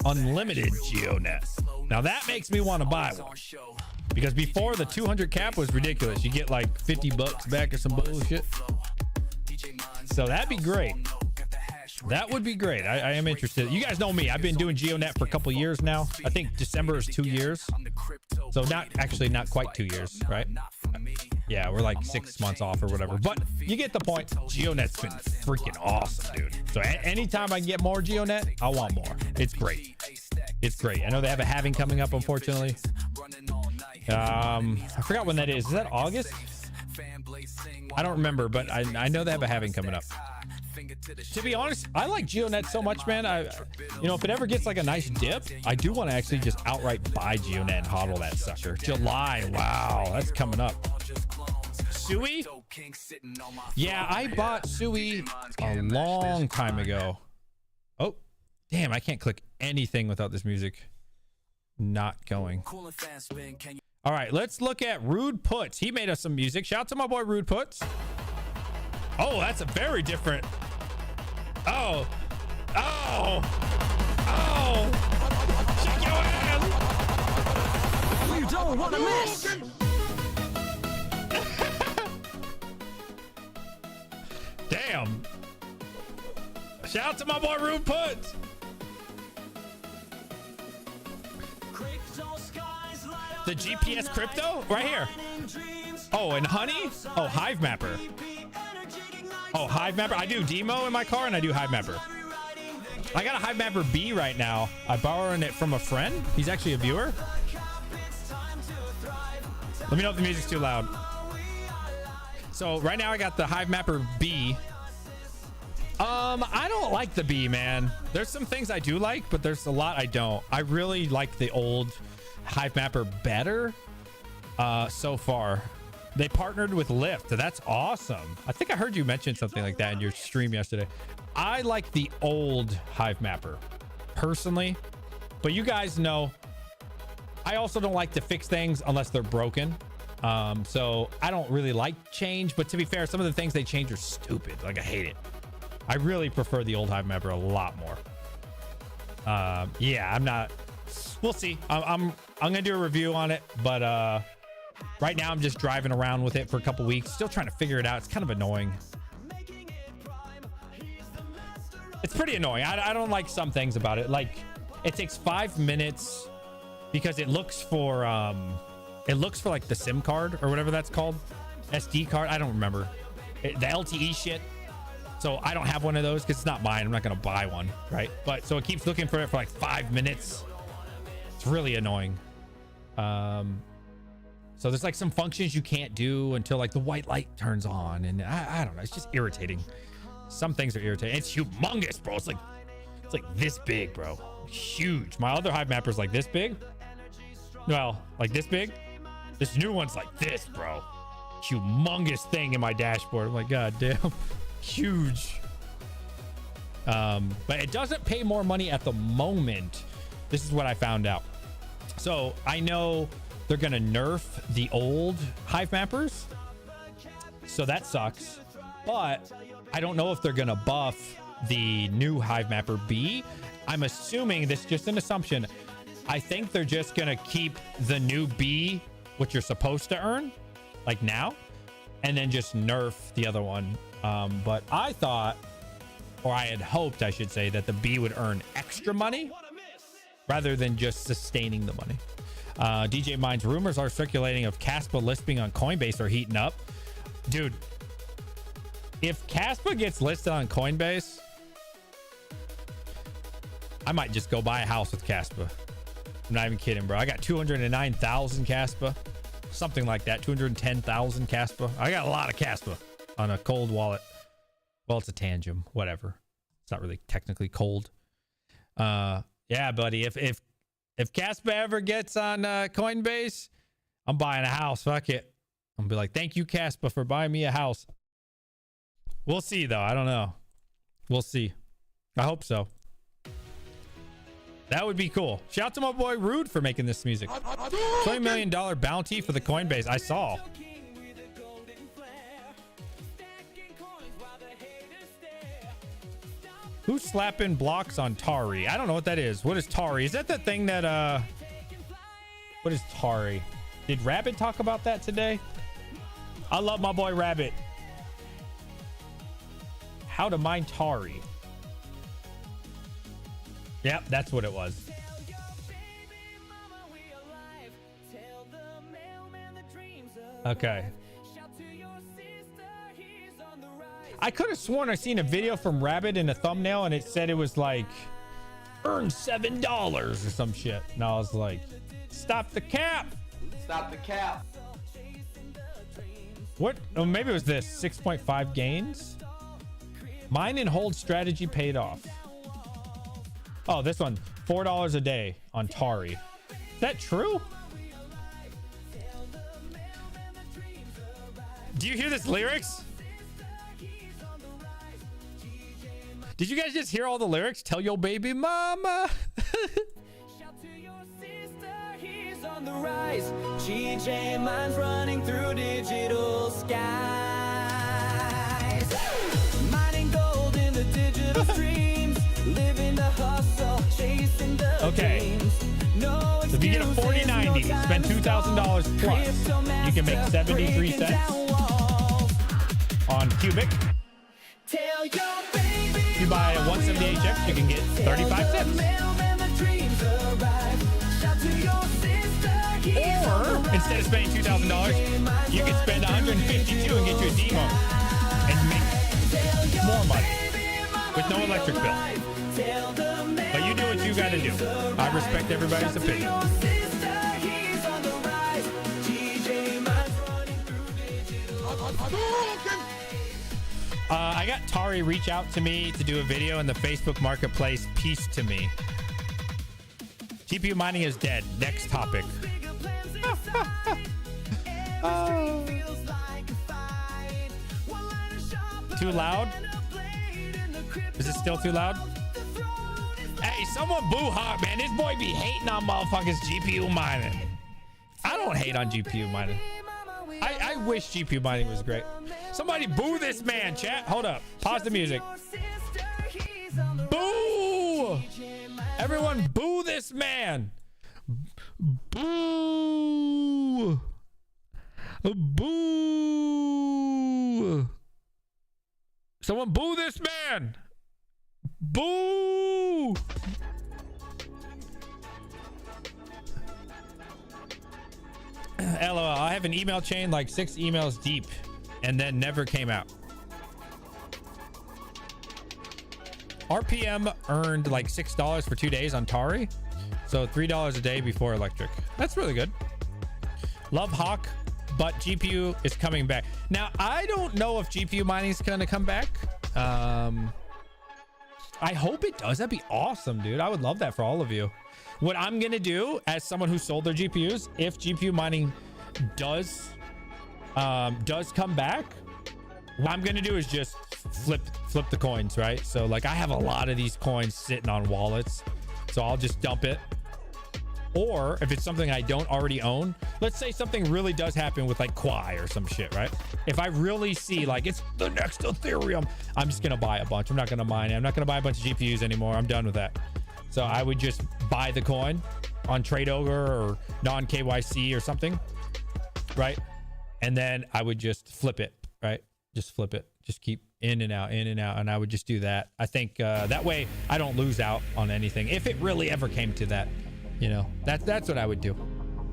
unlimited GeoNet. Now that makes me want to buy one, because before the 200 cap was ridiculous. You get like 50 bucks back or some bullshit. So that'd be great. That would be great. I am interested. You guys know me. I've been doing GeoNet for a couple years now. I think December is 2 years. So not quite 2 years, right? Yeah, we're like 6 months off or whatever. But you get the point. GeoNet's been freaking awesome, dude. So anytime I can get more GeoNet, I want more. It's great. It's great. I know they have a halving coming up, unfortunately. I forgot when that is. Is that August? I don't remember, but I know they have a halving coming up. To be honest, I like GeoNet so much, man. If it ever gets like a nice dip, I do want to actually just outright buy GeoNet and hodl that sucker. July, wow, that's coming up. Sui? Yeah, I bought Sui a long time ago. Oh, damn, I can't click anything without this music not going. All right, let's look at Rude Puts. He made us some music. Shout out to my boy Rude Puts. Oh, that's a very different. Oh. Shake your ass. You don't want to miss. Damn. Shout out to my boy Rude Puts. The GPS crypto right here. Oh, and Honey? Oh, Hive Mapper. Oh, Hive Mapper. I do DIMO in my car and I do Hive Mapper. I got a Hive Mapper B right now. I borrowed it from a friend. He's actually a viewer. Let me know if the music's too loud. So right now I got the Hive Mapper B. I don't like the B, man. There's some things I do like, but there's a lot I don't. I really like the old Hive Mapper better so far. They partnered with Lyft. That's awesome. I think I heard you mention something like that in your stream yesterday. I like the old Hive Mapper personally, but you guys know I also don't like to fix things unless they're broken. So I don't really like change, but to be fair, some of the things they change are stupid. Like, I hate it. I really prefer the old Hive Mapper a lot more. Yeah, I'm not. We'll see. I'm gonna do a review on it, but right now I'm just driving around with it for a couple weeks, still trying to figure it out. It's kind of annoying. It's pretty annoying. I don't like some things about it. Like, it takes 5 minutes because it looks for like the SIM card or whatever that's called, SD card. I don't remember the LTE shit. So I don't have one of those because it's not mine. I'm not gonna buy one, right? But so it keeps looking for it for like 5 minutes. It's really annoying. So there's like some functions you can't do until like the white light turns on, and I don't know. It's just irritating. Some things are irritating. It's humongous, bro. It's like this big, bro. Huge. My other Hive Mapper is like this big. Well, like this big. This new one's like this, bro. Humongous thing in my dashboard. I'm like, god damn, huge. But it doesn't pay more money at the moment. This is what I found out. So I know they're gonna nerf the old Hive Mappers, so that sucks. But I don't know if they're gonna buff the new Hive Mapper B. I'm assuming this is just an assumption. I think they're just gonna keep the new B, what you're supposed to earn, like now, and then just nerf the other one. But I thought, or I had hoped, I should say, that the B would earn extra money rather than just sustaining the money. DJ Mines, rumors are circulating of Caspa listing on Coinbase are heating up. Dude, if Caspa gets listed on Coinbase, I might just go buy a house with Caspa. I'm not even kidding, bro. I got 209,000 Caspa, something like that. 210,000 Caspa. I got a lot of Caspa on a cold wallet. Well, it's a Tangem, whatever. It's not really technically cold. Yeah, buddy. If Caspa ever gets on Coinbase, I'm buying a house. Fuck it. I'm gonna be like, thank you, Caspa, for buying me a house. We'll see, though. I don't know. We'll see. I hope so. That would be cool. Shout out to my boy Rude for making this music. $20 million bounty for the Coinbase. I saw. Who's slapping blocks on Tari? I don't know what that is. What is Tari? Is that the thing that what is Tari? Did Rabbit talk about that today? I love my boy Rabbit. How to mine Tari. Yep, that's what it was. Okay. I could have sworn I seen a video from Rabbit in a thumbnail and it said it was like earn $7 or some shit. And I was like, stop the cap. Stop the cap. What? Oh, maybe it was this 6.5 gains. Mine and hold strategy paid off. Oh, this one, $4 a day on Tari. Is that true? Do you hear this lyrics? Did you guys just hear all the lyrics? Tell your baby mama. Shout to your sister, he's on the rise. GJ mine's running through digital skies. Mining gold in the digital streams. Living the hustle, chasing the dreams. No, so if you get a 4090, spend $2,000 plus, you can make 73 cents on Cubic. Tell your baby if you buy a 178X, you can get 35 cents. Or instead of spending $2,000, you can spend $152 and get you a DIMO and make more money with no electric bill. But you do what you gotta do. I respect everybody's opinion. I got Tari reach out to me to do a video in the Facebook Marketplace. Peace to me. GPU mining is dead. Next topic. Too loud? Is it still too loud? Hey, someone boo hot, man. This boy be hating on motherfuckers GPU mining. I don't hate on GPU mining. I wish GPU mining was great. Somebody boo this man, chat. Hold up. Pause the music. Boo! Everyone boo this man. Boo! Boo! Someone boo this man. Boo! LOL, I have an email chain like 6 emails deep and then never came out. RPM earned like $6 for 2 days on Tari. So $3 a day before electric. That's really good. Love Hawk, but GPU is coming back. Now, I don't know if GPU mining is going to come back. I hope it does. That'd be awesome, dude. I would love that for all of you. What I'm going to do as someone who sold their GPUs, if GPU mining does come back, what I'm going to do is just flip the coins, right? So like I have a lot of these coins sitting on wallets, so I'll just dump it. Or if it's something I don't already own, let's say something really does happen with like Quai or some shit, right? If I really see like it's the next Ethereum, I'm just going to buy a bunch. I'm not going to mine it. I'm not going to buy a bunch of GPUs anymore. I'm done with that. So I would just buy the coin on Trade Ogre or non-KYC or something, right? And then I would just flip it, right? Just flip it. Just keep in and out, and I would just do that. I think that way I don't lose out on anything. If it really ever came to that, you know, that's what I would do.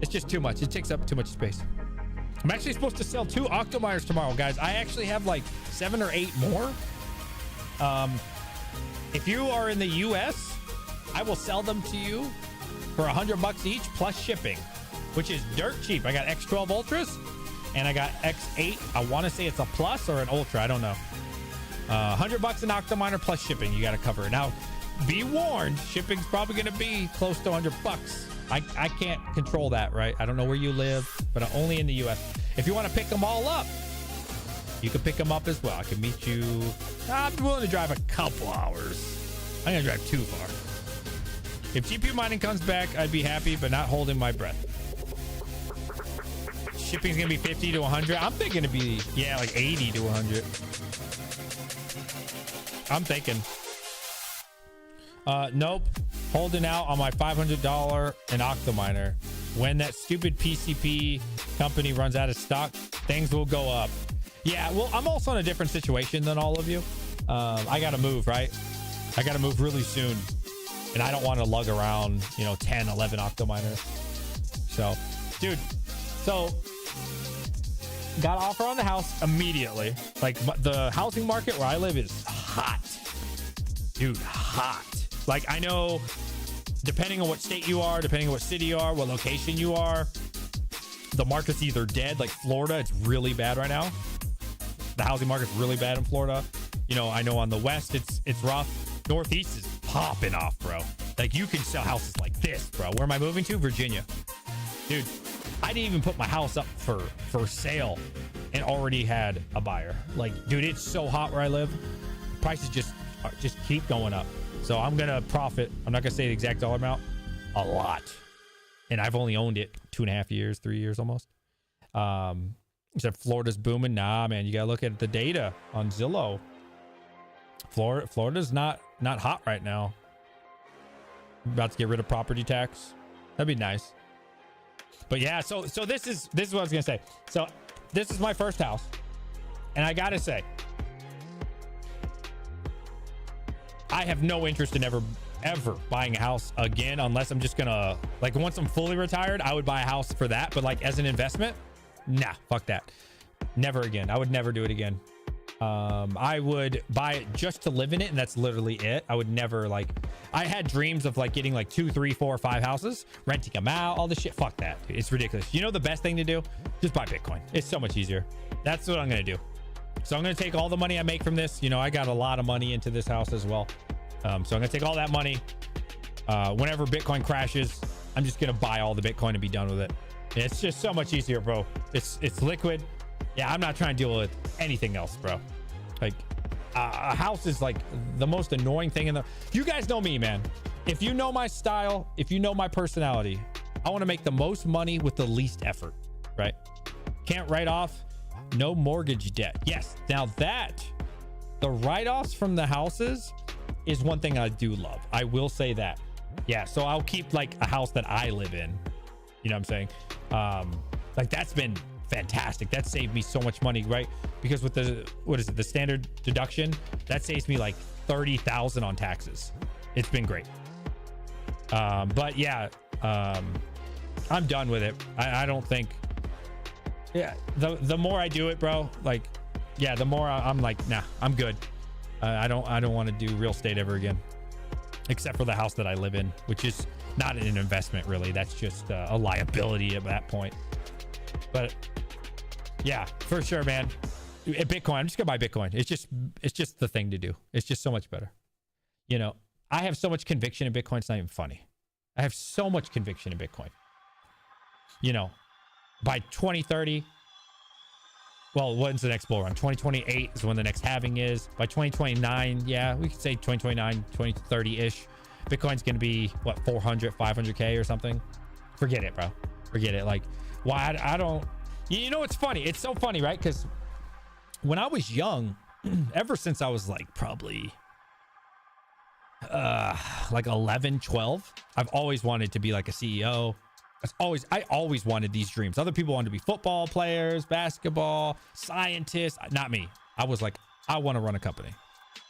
It's just too much. It takes up too much space. I'm actually supposed to sell 2 Octominers tomorrow, guys. I actually have like 7 or 8 more. If you are in the US, I will sell them to you for $100 each plus shipping, which is dirt cheap. I got X12 Ultras and I got X8. I want to say it's a plus or an Ultra. I don't know. $100 an Octominer plus shipping. You got to cover it. Now, be warned, shipping's probably going to be close to $100. I can't control that, right? I don't know where you live, but I'm only in the US. If you want to pick them all up, You can pick them up as well. I can meet you. I'm willing to drive a couple hours. I'm gonna drive too far. If GPU mining comes back, I'd be happy, but not holding my breath. Shipping's gonna be 50 to 100. I'm thinking it'd be, yeah, like 80 to 100. I'm thinking. Nope. Holding out on my $500 in Octominer. When that stupid PCP company runs out of stock, things will go up. Yeah, well, I'm also in a different situation than all of you. I gotta move, right? I gotta move really soon. And I don't want to lug around, 10, 11 Octominers. So, dude, got an offer on the house immediately. Like, the housing market where I live is hot. Dude, hot. Like, I know, depending on what state you are, depending on what city you are, what location you are, the market's either dead. Like Florida, it's really bad right now. The housing market's really bad in Florida. I know on the west, it's rough. Northeast is popping off, bro. Like, you can sell houses like this, bro. Where am I moving to? Virginia. Dude, I didn't even put my house up for sale and already had a buyer. Like, dude, it's so hot where I live. Prices just keep going up. So I'm gonna profit. I'm not gonna say the exact dollar amount. A lot. And I've only owned it 2.5 years, 3 years almost. You said Florida's booming. Nah, man, you gotta look at the data on Zillow. Florida's not hot right now. About to get rid of property tax. That'd be nice. But yeah, so this is what I was gonna say. So this is my first house, and I gotta say, I have no interest in ever buying a house again, unless I'm just gonna, like, once I'm fully retired, I would buy a house for that. But like as an investment, nah, fuck that. Never again. I would never do it again. I would buy it just to live in it, and that's literally it. I would never, like, I had dreams of like getting like 2, 3, 4, 5 houses, renting them out, all this shit. Fuck that, dude. It's ridiculous. You know the best thing to do? Just buy Bitcoin. It's so much easier. That's what I'm gonna do. So I'm gonna take all the money I make from this. I got a lot of money into this house as well. So I'm gonna take all that money. Whenever Bitcoin crashes, I'm just gonna buy all the Bitcoin and be done with it. It's just so much easier, bro. It's liquid. Yeah, I'm not trying to deal with anything else, bro. Like, a house is like the most annoying thing in the... You guys know me, man. If you know my style, if you know my personality, I want to make the most money with the least effort, right? Can't write off, no mortgage debt. Yes, now that, the write-offs from the houses is one thing I do love. I will say that. Yeah, so I'll keep like a house that I live in. You know what I'm saying? Like, that's been fantastic. That saved me so much money, right? Because with the standard deduction, that saves me like $30,000 on taxes. It's been great. But yeah, I'm done with it. I don't think, yeah, the more I do it, bro, like, yeah, the more I'm like, nah, I'm good. I don't want to do real estate ever again, except for the house that I live in, which is not an investment really. That's just a liability at that point. But yeah, for sure, man. Bitcoin, I'm just gonna buy Bitcoin. It's just the thing to do. It's just so much better. I have so much conviction in Bitcoin, it's not even funny. I have so much conviction in Bitcoin. By 2030, well, when's the next bull run? 2028 is when the next halving is. By 2029, yeah, we could say 2029, 2030-ish. Bitcoin's gonna be what, 400, 500K or something? Forget it, bro. Forget it. Like, why? I don't. It's funny. It's so funny, right? Because when I was young, ever since I was like probably like 11, 12, I've always wanted to be like a CEO. I always wanted these dreams. Other people wanted to be football players, basketball, scientists. Not me. I was like, I want to run a company,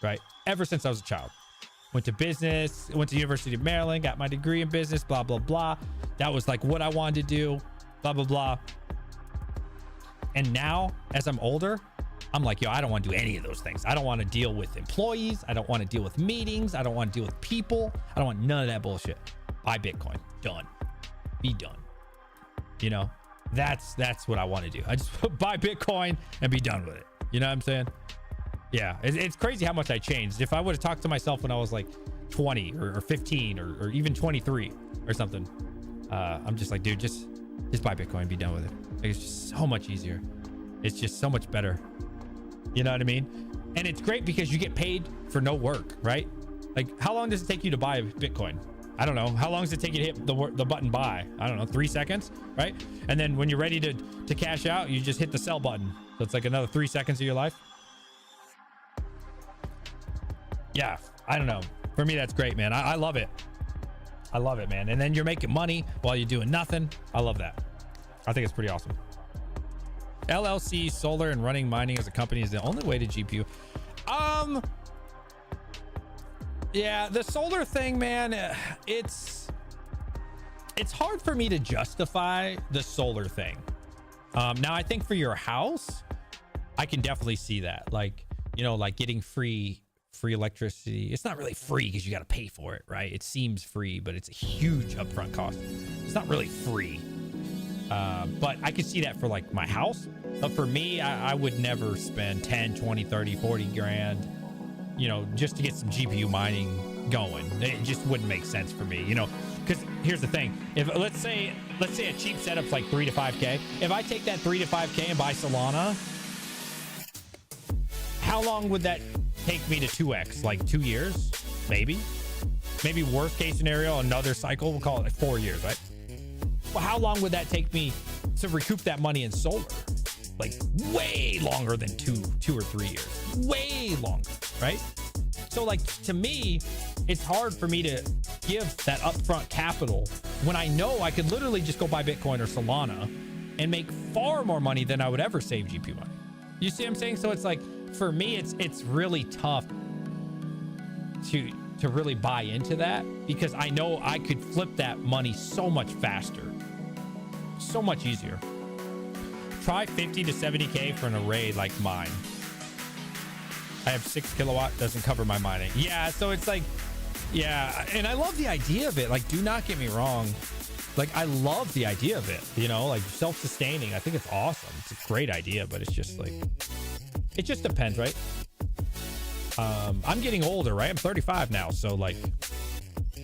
right? Ever since I was a child. Went to business, went to the University of Maryland, got my degree in business, blah, blah, blah. That was like what I wanted to do, blah, blah, blah. And now, as I'm older, I'm like, yo, I don't want to do any of those things. I don't want to deal with employees. I don't want to deal with meetings. I don't want to deal with people. I don't want none of that bullshit. Buy Bitcoin. Done. Be done. That's what I want to do. I just buy Bitcoin and be done with it. You know what I'm saying? Yeah, it's crazy how much I changed. If I would have talked to myself when I was like 20 or 15 or even 23 or something, I'm just like, dude, just buy Bitcoin and be done with it. Like, it's just so much easier. It's just so much better. You know what I mean? And it's great because you get paid for no work, right? Like, how long does it take you to buy Bitcoin? I don't know. How long does it take you to hit the button buy? I don't know, 3 seconds, right? And then when you're ready to cash out, you just hit the sell button. So it's like another 3 seconds of your life. Yeah, I don't know. For me, that's great, man. I love it. I love it, man. And then you're making money while you're doing nothing. I love that. I think it's pretty awesome. LLC, solar, and running mining as a company is the only way to GPU. Yeah, the solar thing, man, it's hard for me to justify the solar thing. Now I think for your house, I can definitely see that. Like, you know, like getting free electricity. It's not really free because you got to pay for it, right? It seems free, but it's a huge upfront cost. It's not really free. But I could see that for like my house. But for me, I would never spend 10, 20, 30, 40 grand, you know, just to get some GPU mining going. It just wouldn't make sense for me, you know, because here's the thing. If let's say a cheap setup's like 3 to 5K. If I take that 3 to 5K and buy Solana, how long would that take me to 2x? Like 2 years, maybe worst case scenario, another cycle, we'll call it like 4 years, right? Well, how long would that take me to recoup that money in solar? Like way longer than two or 3 years, way longer, right? So like, to me, it's hard for me to give that upfront capital when I know I could literally just go buy Bitcoin or Solana and make far more money than I would ever save GPU money. You see what I'm saying? So it's like, for me, it's really tough to really buy into that, because I know I could flip that money so much faster, so much easier. Try 50 to 70K for an array like mine. I have 6 kilowatt, doesn't cover my mining. Yeah, so it's like, yeah, and I love the idea of it. Like, do not get me wrong. Like, I love the idea of it, you know, like self-sustaining. I think it's awesome. It's a great idea, but it's just like, it just depends, right? I'm getting older, right? I'm 35 now. So like,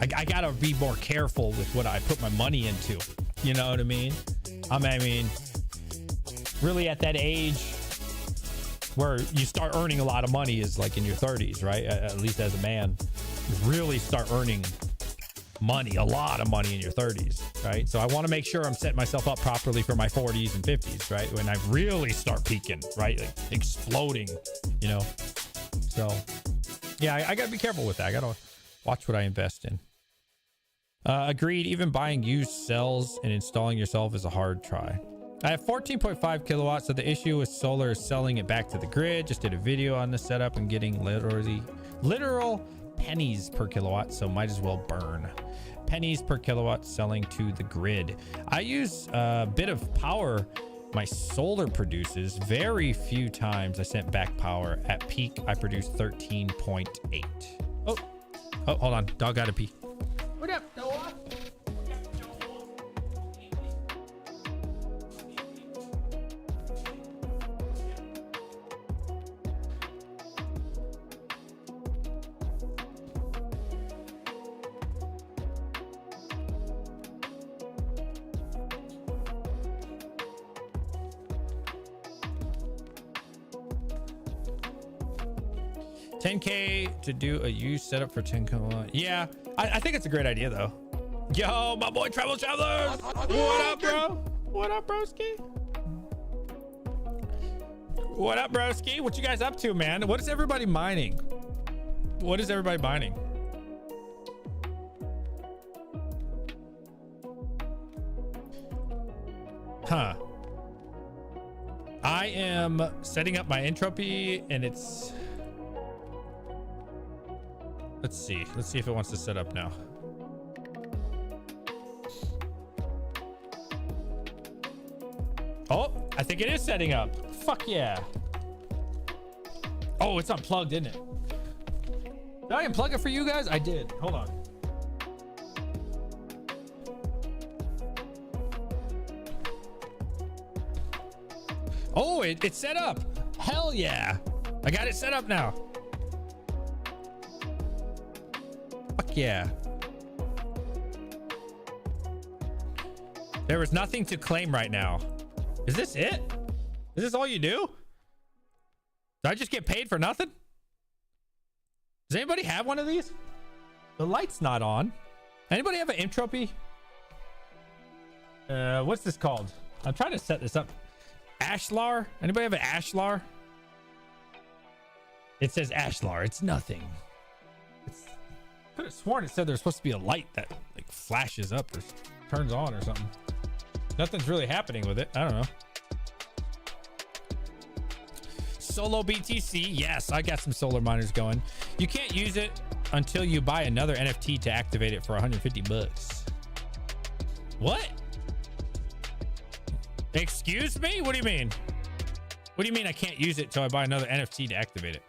I gotta be more careful with what I put my money into. You know what I mean? I mean, really at that age where you start earning a lot of money is like in your 30s, right? At least as a man, you really start earning money, a lot of money in your 30s, right? So I want to make sure I'm setting myself up properly for my 40s and 50s, right? When I really start peaking, right? Like exploding, you know? So yeah, I gotta be careful with that. I gotta watch what I invest in. Agreed. Even buying used cells and installing yourself is a hard try. I have 14.5 kilowatts. So the issue with solar is selling it back to the grid. Just did a video on the setup and getting literal pennies per kilowatt. So might as well burn. Pennies per kilowatt selling to the grid. I use a bit of power my solar produces. Very few times I sent back power. At peak, I produced 13.8. Oh, hold on. Dog gotta pee. What up, Noah? 10K to do a used setup for 10 kilowatt. Yeah, I think it's a great idea though. Yo, my boy Travelers. What up, bro? What up, broski? What up, broski? What you guys up to, man? What is everybody mining? What is everybody mining? Huh. I am setting up my entropy and it's... Let's see if it wants to set up now. Oh, I think it is setting up. Fuck yeah. Oh, it's unplugged, isn't it? Did I unplug it for you guys? I did. Hold on. Oh, it's set up. Hell yeah. I got it set up now. Fuck yeah. There is nothing to claim right now. Is this it? Is this all you do? Did I just get paid for nothing? Does anybody have one of these? The light's not on. Anybody have an entropy? What's this called? I'm trying to set this up. Ashlar? Anybody have an Ashlar? It says Ashlar. It's nothing. Could have sworn it said there's supposed to be a light that like flashes up or turns on or something. Nothing's really happening with it. I don't know. Solo BTC. Yes, I got some solar miners going. You can't use it until you buy another NFT to activate it for 150 bucks. What? Excuse me? What do you mean? What do you mean I can't use it till I buy another NFT to activate it?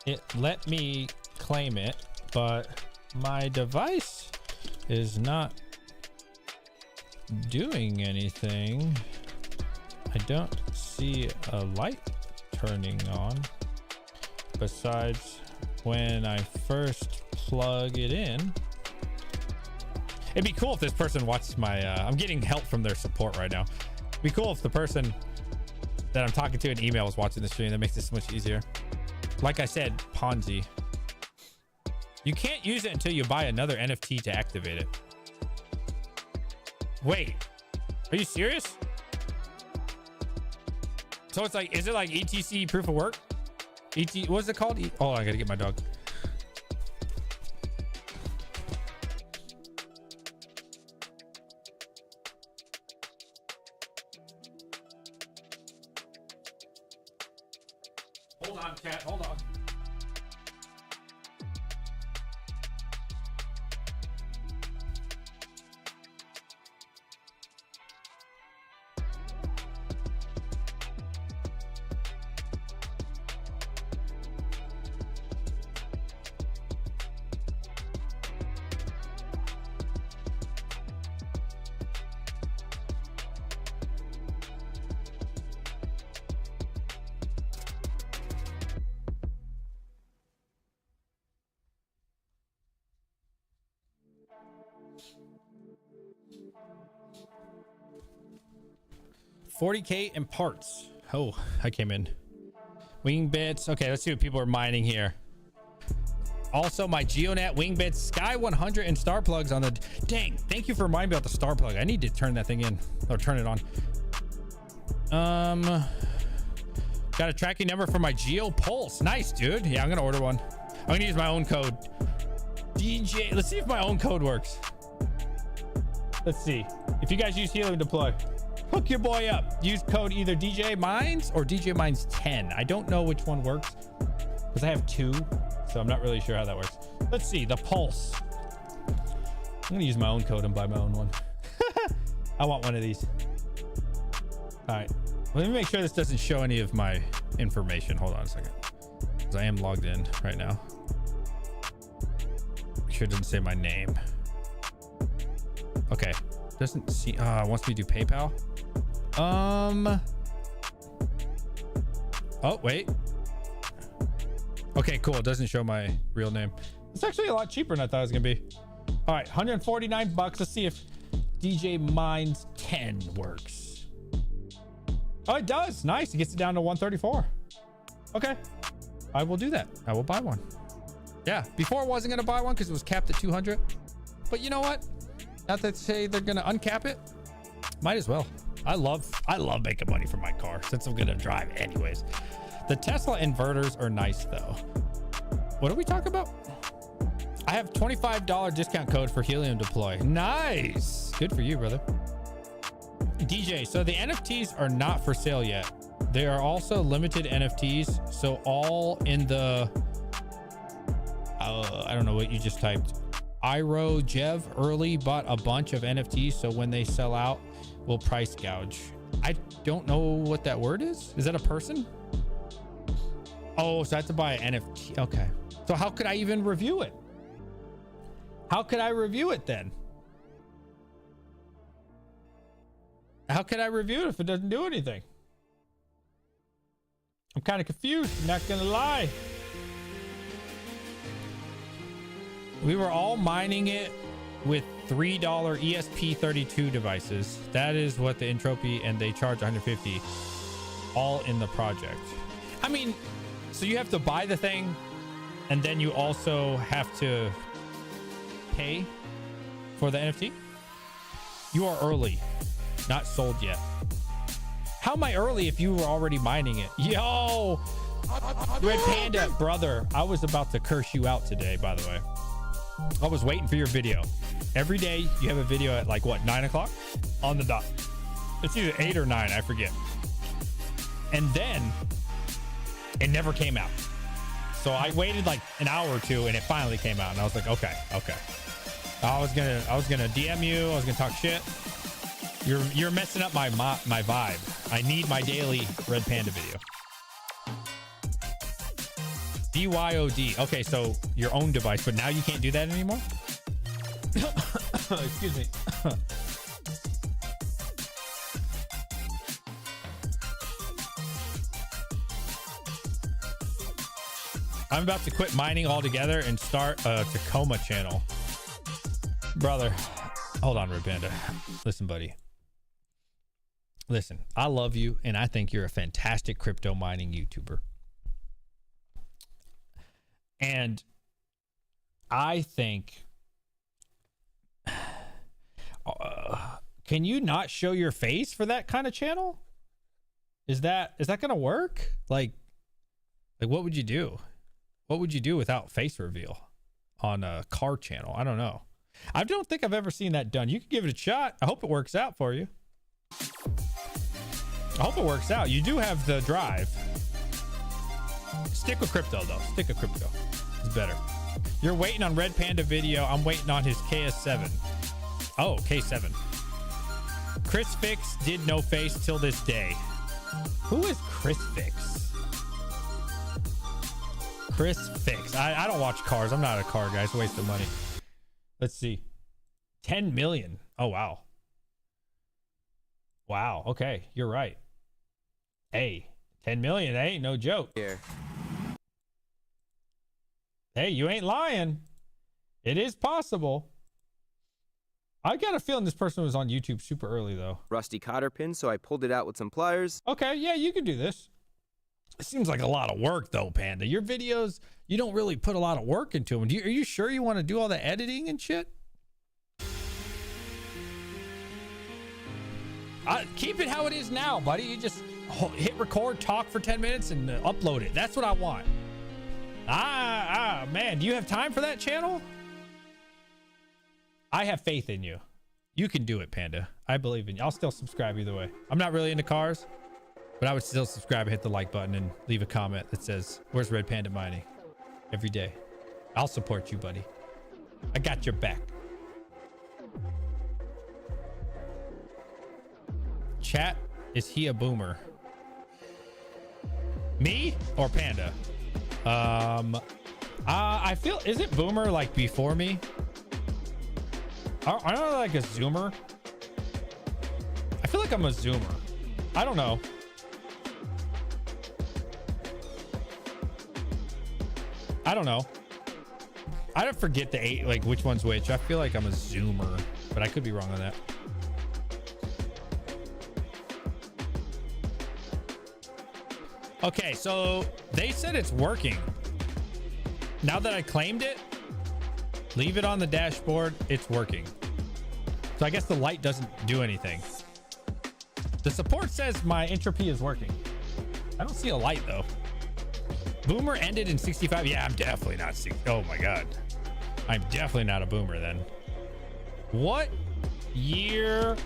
It let me claim it, but my device is not doing anything. I don't see a light turning on besides when I first plug it in. It'd be cool if this person watches my I'm getting help from their support right now. It'd be cool if the person that I'm talking to in email is watching the stream. That makes this much easier. Like I said, Ponzi. You can't use it until you buy another NFT to activate it. Wait, are you serious? So it's like, is it like ETC proof of work? What's it called? Oh, I gotta get my dog. Hold on, chat. Hold on. $40K in parts. Oh, I came in. Wing bits. Okay, let's see what people are mining here. Also, my GeoNet wing bits, Sky 100, and star plugs on the. Dang! Thank you for reminding me about the star plug. I need to turn that thing in or turn it on. Got a tracking number for my Geo Pulse. Nice, dude. Yeah, I'm gonna order one. I'm gonna use my own code. DJ. Let's see if my own code works. Let's see if you guys use Helium Deploy. Hook your boy up. Use code either DJ Mines or DJ Mines 10. I don't know which one works because I have two, so I'm not really sure how that works. Let's see the Pulse. I'm gonna use my own code and buy my own one. I want one of these. All right, let me make sure this doesn't show any of my information. Hold on a second, because I am logged in right now. Make sure it doesn't say my name. Okay, doesn't see. Wants me to do PayPal. Oh wait. Okay, cool. It doesn't show my real name. It's actually a lot cheaper than I thought it was gonna be. All right, 149 bucks. Let's see if DJ Mines 10 works. Oh, it does. Nice. It gets it down to 134. Okay, I will do that. I will buy one. Yeah, before I wasn't gonna buy one because it was capped at 200. But you know what? Not to say they're gonna uncap it. Might as well. I love making money from my car since I'm gonna drive anyways. The Tesla inverters are nice though. What are we talking about? I have $25 discount code for Helium Deploy. Nice. Good for you, brother. DJ, so the NFTs are not for sale yet. They are also limited NFTs. So all in the, I don't know what you just typed. Iro Jev early bought a bunch of NFTs. So when they sell out, we'll price gouge. I don't know what that word is. Is that a person? Oh, so I have to buy an NFT. Okay. So how could I even review it? How could I review it then? How could I review it if it doesn't do anything? I'm kind of confused, I'm not gonna lie. We were all mining it with $3 ESP32 devices. That is what the entropy, and they charge 150 all in the project. I mean, so you have to buy the thing and then you also have to pay for the NFT. You are early, not sold yet. How am I early if you were already mining it? Yo, Red Panda, brother, I was about to curse you out today, by the way. I was waiting for your video. Every day you have a video at like what, 9 o'clock on the dot. It's either 8 or 9, I forget. And then it never came out. So I waited like an hour or two and it finally came out. And I was like, okay. I was gonna DM you. I was gonna talk shit. You're messing up my vibe. I need my daily Red Panda video. BYOD. Okay, so your own device, but now you can't do that anymore? Excuse me. I'm about to quit mining altogether and start a Tacoma channel. Brother, hold on, Red Panda. Listen, buddy. Listen, I love you, and I think you're a fantastic crypto mining YouTuber. And I think... can you not show your face for that kind of channel? Is that gonna work? Like what would you do? What would you do without face reveal on a car channel? I don't know. I don't think I've ever seen that done. You could give it a shot. I hope it works out for you. I hope it works out. You do have the drive. Stick with crypto though. Stick with crypto. It's better. You're waiting on Red Panda video. I'm waiting on his KS7. Oh, K7. Chris Fix did no face till this day. Who is Chris Fix? Chris Fix. I don't watch cars. I'm not a car guy. It's a waste of money. Let's see. 10 million. Oh, wow. Wow. Okay. You're right. Hey, 10 million. That ain't no joke. Here. Hey, you ain't lying. It is possible. I got a feeling this person was on YouTube super early, though. Rusty cotter pin, so I pulled it out with some pliers. Okay, yeah, you can do this. It seems like a lot of work, though, Panda. Your videos, you don't really put a lot of work into them. Are you sure you want to do all the editing and shit? Keep it how it is now, buddy. You just hit record, talk for 10 minutes, and upload it. That's what I want. Man, do you have time for that channel? I have faith in you. You can do it, Panda. I believe in you. I'll still subscribe either way. I'm not really into cars, but I would still subscribe and hit the like button and leave a comment that says, where's Red Panda mining? Every day. I'll support you, buddy. I got your back. Chat, is he a boomer? Me or Panda? I feel, is it boomer like before me? I don't know, like a zoomer. I feel like I'm a zoomer. I don't know. I don't know. I don't forget the 8, like which one's which. I feel like I'm a zoomer, but I could be wrong on that. Okay, so they said it's working. Now that I claimed it, leave it on the dashboard, it's working. So I guess the light doesn't do anything. The support says my entropy is working. I don't see a light though. Boomer ended in 65. Yeah, I'm definitely not 60. Oh my God. I'm definitely not a boomer then. What year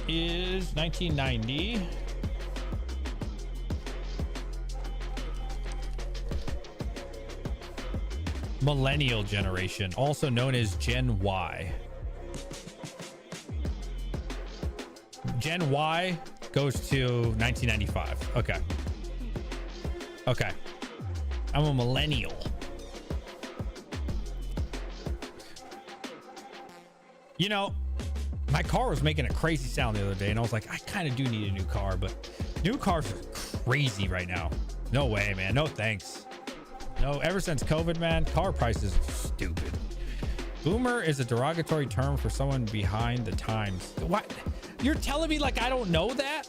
is 1990? Millennial generation, also known as Gen Y. Gen Y goes to 1995. Okay. Okay. I'm a millennial. You know, my car was making a crazy sound the other day, and I was like, I kind of do need a new car, but new cars are crazy right now. No way, man. No thanks. No, ever since COVID, man, car prices are stupid. Boomer is a derogatory term for someone behind the times. What? You're telling me like I don't know that?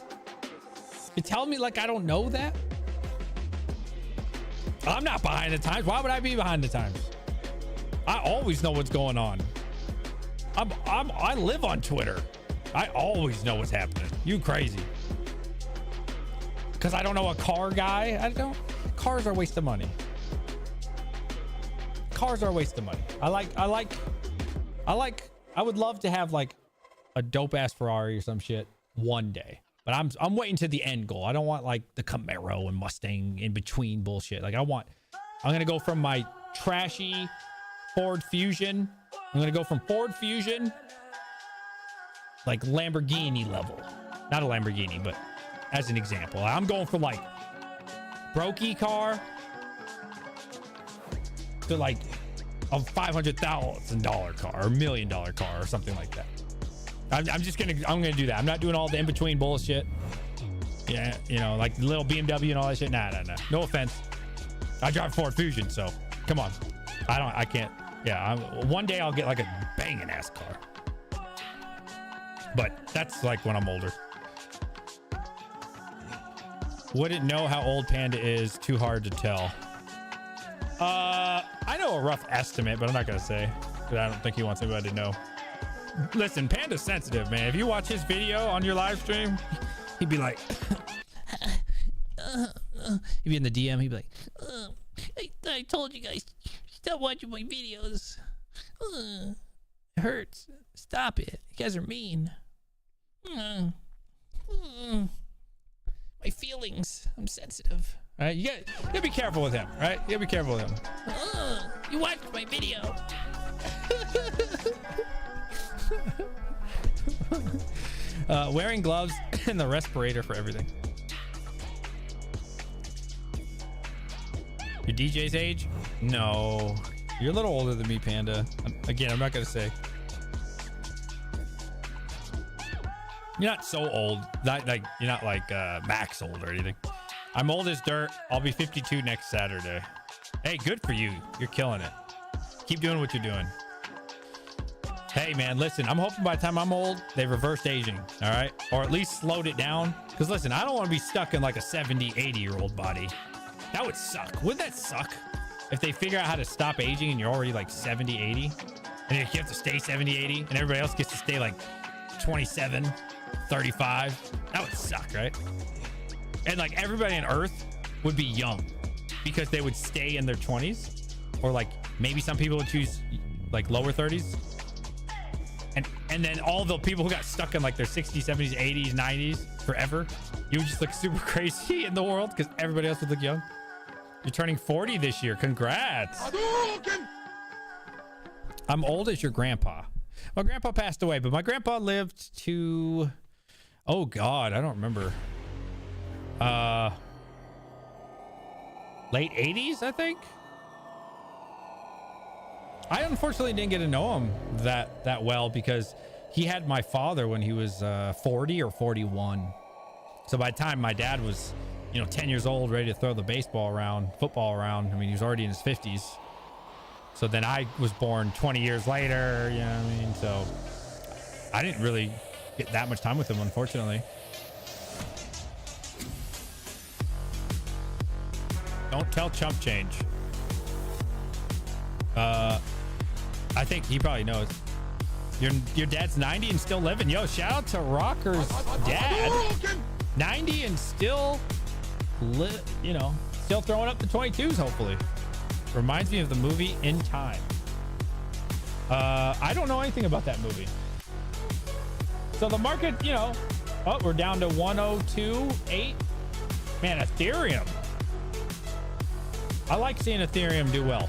You're telling me like I don't know that? I'm not behind the times. Why would I be behind the times? I always know what's going on. I live on Twitter. I always know what's happening. You crazy? Because I don't know a car guy. I don't. Cars are a waste of money. Cars are a waste of money. I would love to have like a dope ass Ferrari or some shit one day, but I'm waiting to the end goal. I don't want like the Camaro and Mustang in between bullshit. Like I'm gonna go from my trashy Ford Fusion. I'm gonna go from Ford Fusion, like Lamborghini level, not a Lamborghini, but as an example, I'm going from like brokey car to like a $500,000 car or $1 million car or something like that. I'm gonna do that. I'm not doing all the in-between bullshit. Yeah, you know, like the little BMW and all that shit. Nah. No offense. I drive Ford Fusion, so come on. I can't. Yeah, one day I'll get like a banging ass car. But that's like when I'm older. Wouldn't know how old Panda is. Too hard to tell. I know a rough estimate, but I'm not gonna say because I don't think he wants anybody to know. Listen, Panda's sensitive, man. If you watch his video on your live stream, he'd be like, he'd be in the DM. He'd be like, I told you guys, stop watching my videos. It hurts. Stop it. You guys are mean. My feelings. I'm sensitive. All right, you gotta be careful with him. Right? You gotta be careful with him. You watched my video. Wearing gloves and the respirator for everything. Your DJ's age? No, you're a little older than me, Panda. Again, I'm not gonna say. You're not so old. Not like you're not like Max old or anything. I'm old as dirt. I'll be 52 next Saturday. Hey, good for you. You're killing it. Keep doing what you're doing. Hey man, listen, I'm hoping by the time I'm old, they've reversed aging, all right? Or at least slowed it down. Because listen, I don't want to be stuck in like a 70, 80-year-old body. That would suck. Wouldn't that suck? If they figure out how to stop aging and you're already like 70, 80, and you have to stay 70, 80, and everybody else gets to stay like 27, 35, that would suck, right? And like everybody on Earth would be young because they would stay in their 20s, or like maybe some people would choose like lower 30s. And then all the people who got stuck in like their 60s, 70s, 80s, 90s forever, you would just look super crazy in the world because everybody else would look young. You're turning 40 this year. Congrats. I'm old as your grandpa. My grandpa passed away, but my grandpa lived to, oh God, I don't remember. Late 80s, I think. I unfortunately didn't get to know him that well because he had my father when he was 40 or 41. So by the time my dad was, 10 years old, ready to throw the football around, I mean, he was already in his 50s. So then I was born 20 years later, you know what I mean? So I didn't really get that much time with him, unfortunately. Don't tell Chump Change. I think he probably knows. Your dad's 90 and still living. Yo, shout out to Rocker's dad. 90 and still still throwing up the 22s, hopefully. Reminds me of the movie In Time. I don't know anything about that movie. So the market, we're down to 102.8. Man, Ethereum. I like seeing Ethereum do well.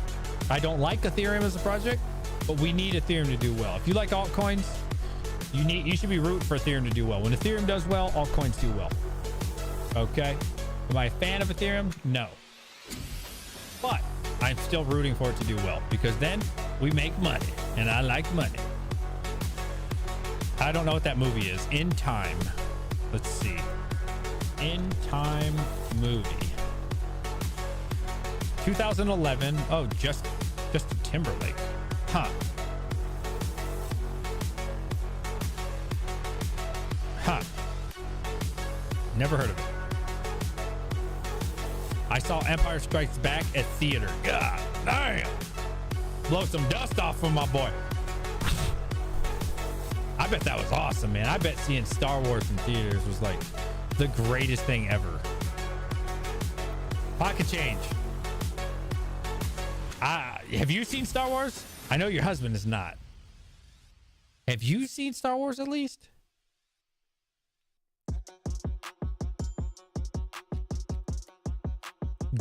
I don't like Ethereum as a project, but we need Ethereum to do well. If you like altcoins, you should be rooting for Ethereum to do well. When Ethereum does well, altcoins do well. Okay? Am I a fan of Ethereum? No. But I'm still rooting for it to do well because then we make money, and I like money. I don't know what that movie is. In Time. Let's see. In Time movie. 2011. Oh, Justin Timberlake. Huh. Never heard of it. I saw Empire Strikes Back at theater. God damn. Blow some dust off from my boy. I bet that was awesome, man. I bet seeing Star Wars in theaters was like the greatest thing ever. Pocket change. Have you seen Star Wars? I know your husband is not. Have you seen Star Wars at least?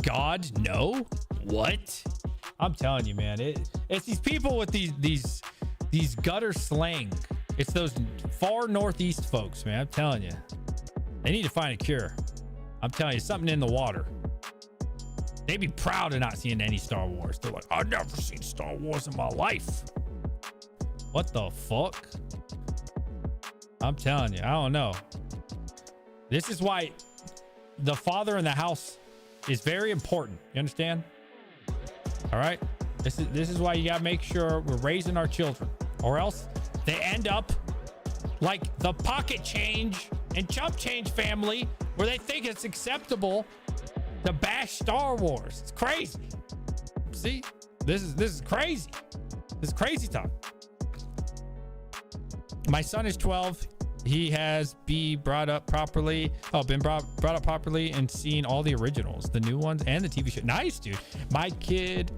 God, no. What? I'm telling you, man. It's these people with these gutter slang. It's those far northeast folks, man. I'm telling you, they need to find a cure. I'm telling you, something in the water. They'd be proud of not seeing any Star Wars. They're like, I've never seen Star Wars in my life. What the fuck? I'm telling you, I don't know. This is why the father in the house is very important. You understand? All right. This is why you gotta make sure we're raising our children, or else they end up like the pocket change and chump change family, where they think it's acceptable to bash Star Wars. It's crazy. See, this is crazy. This is crazy talk. My son is 12. He has been brought up properly and seen all the originals, the new ones, and the TV show. Nice, dude. My kid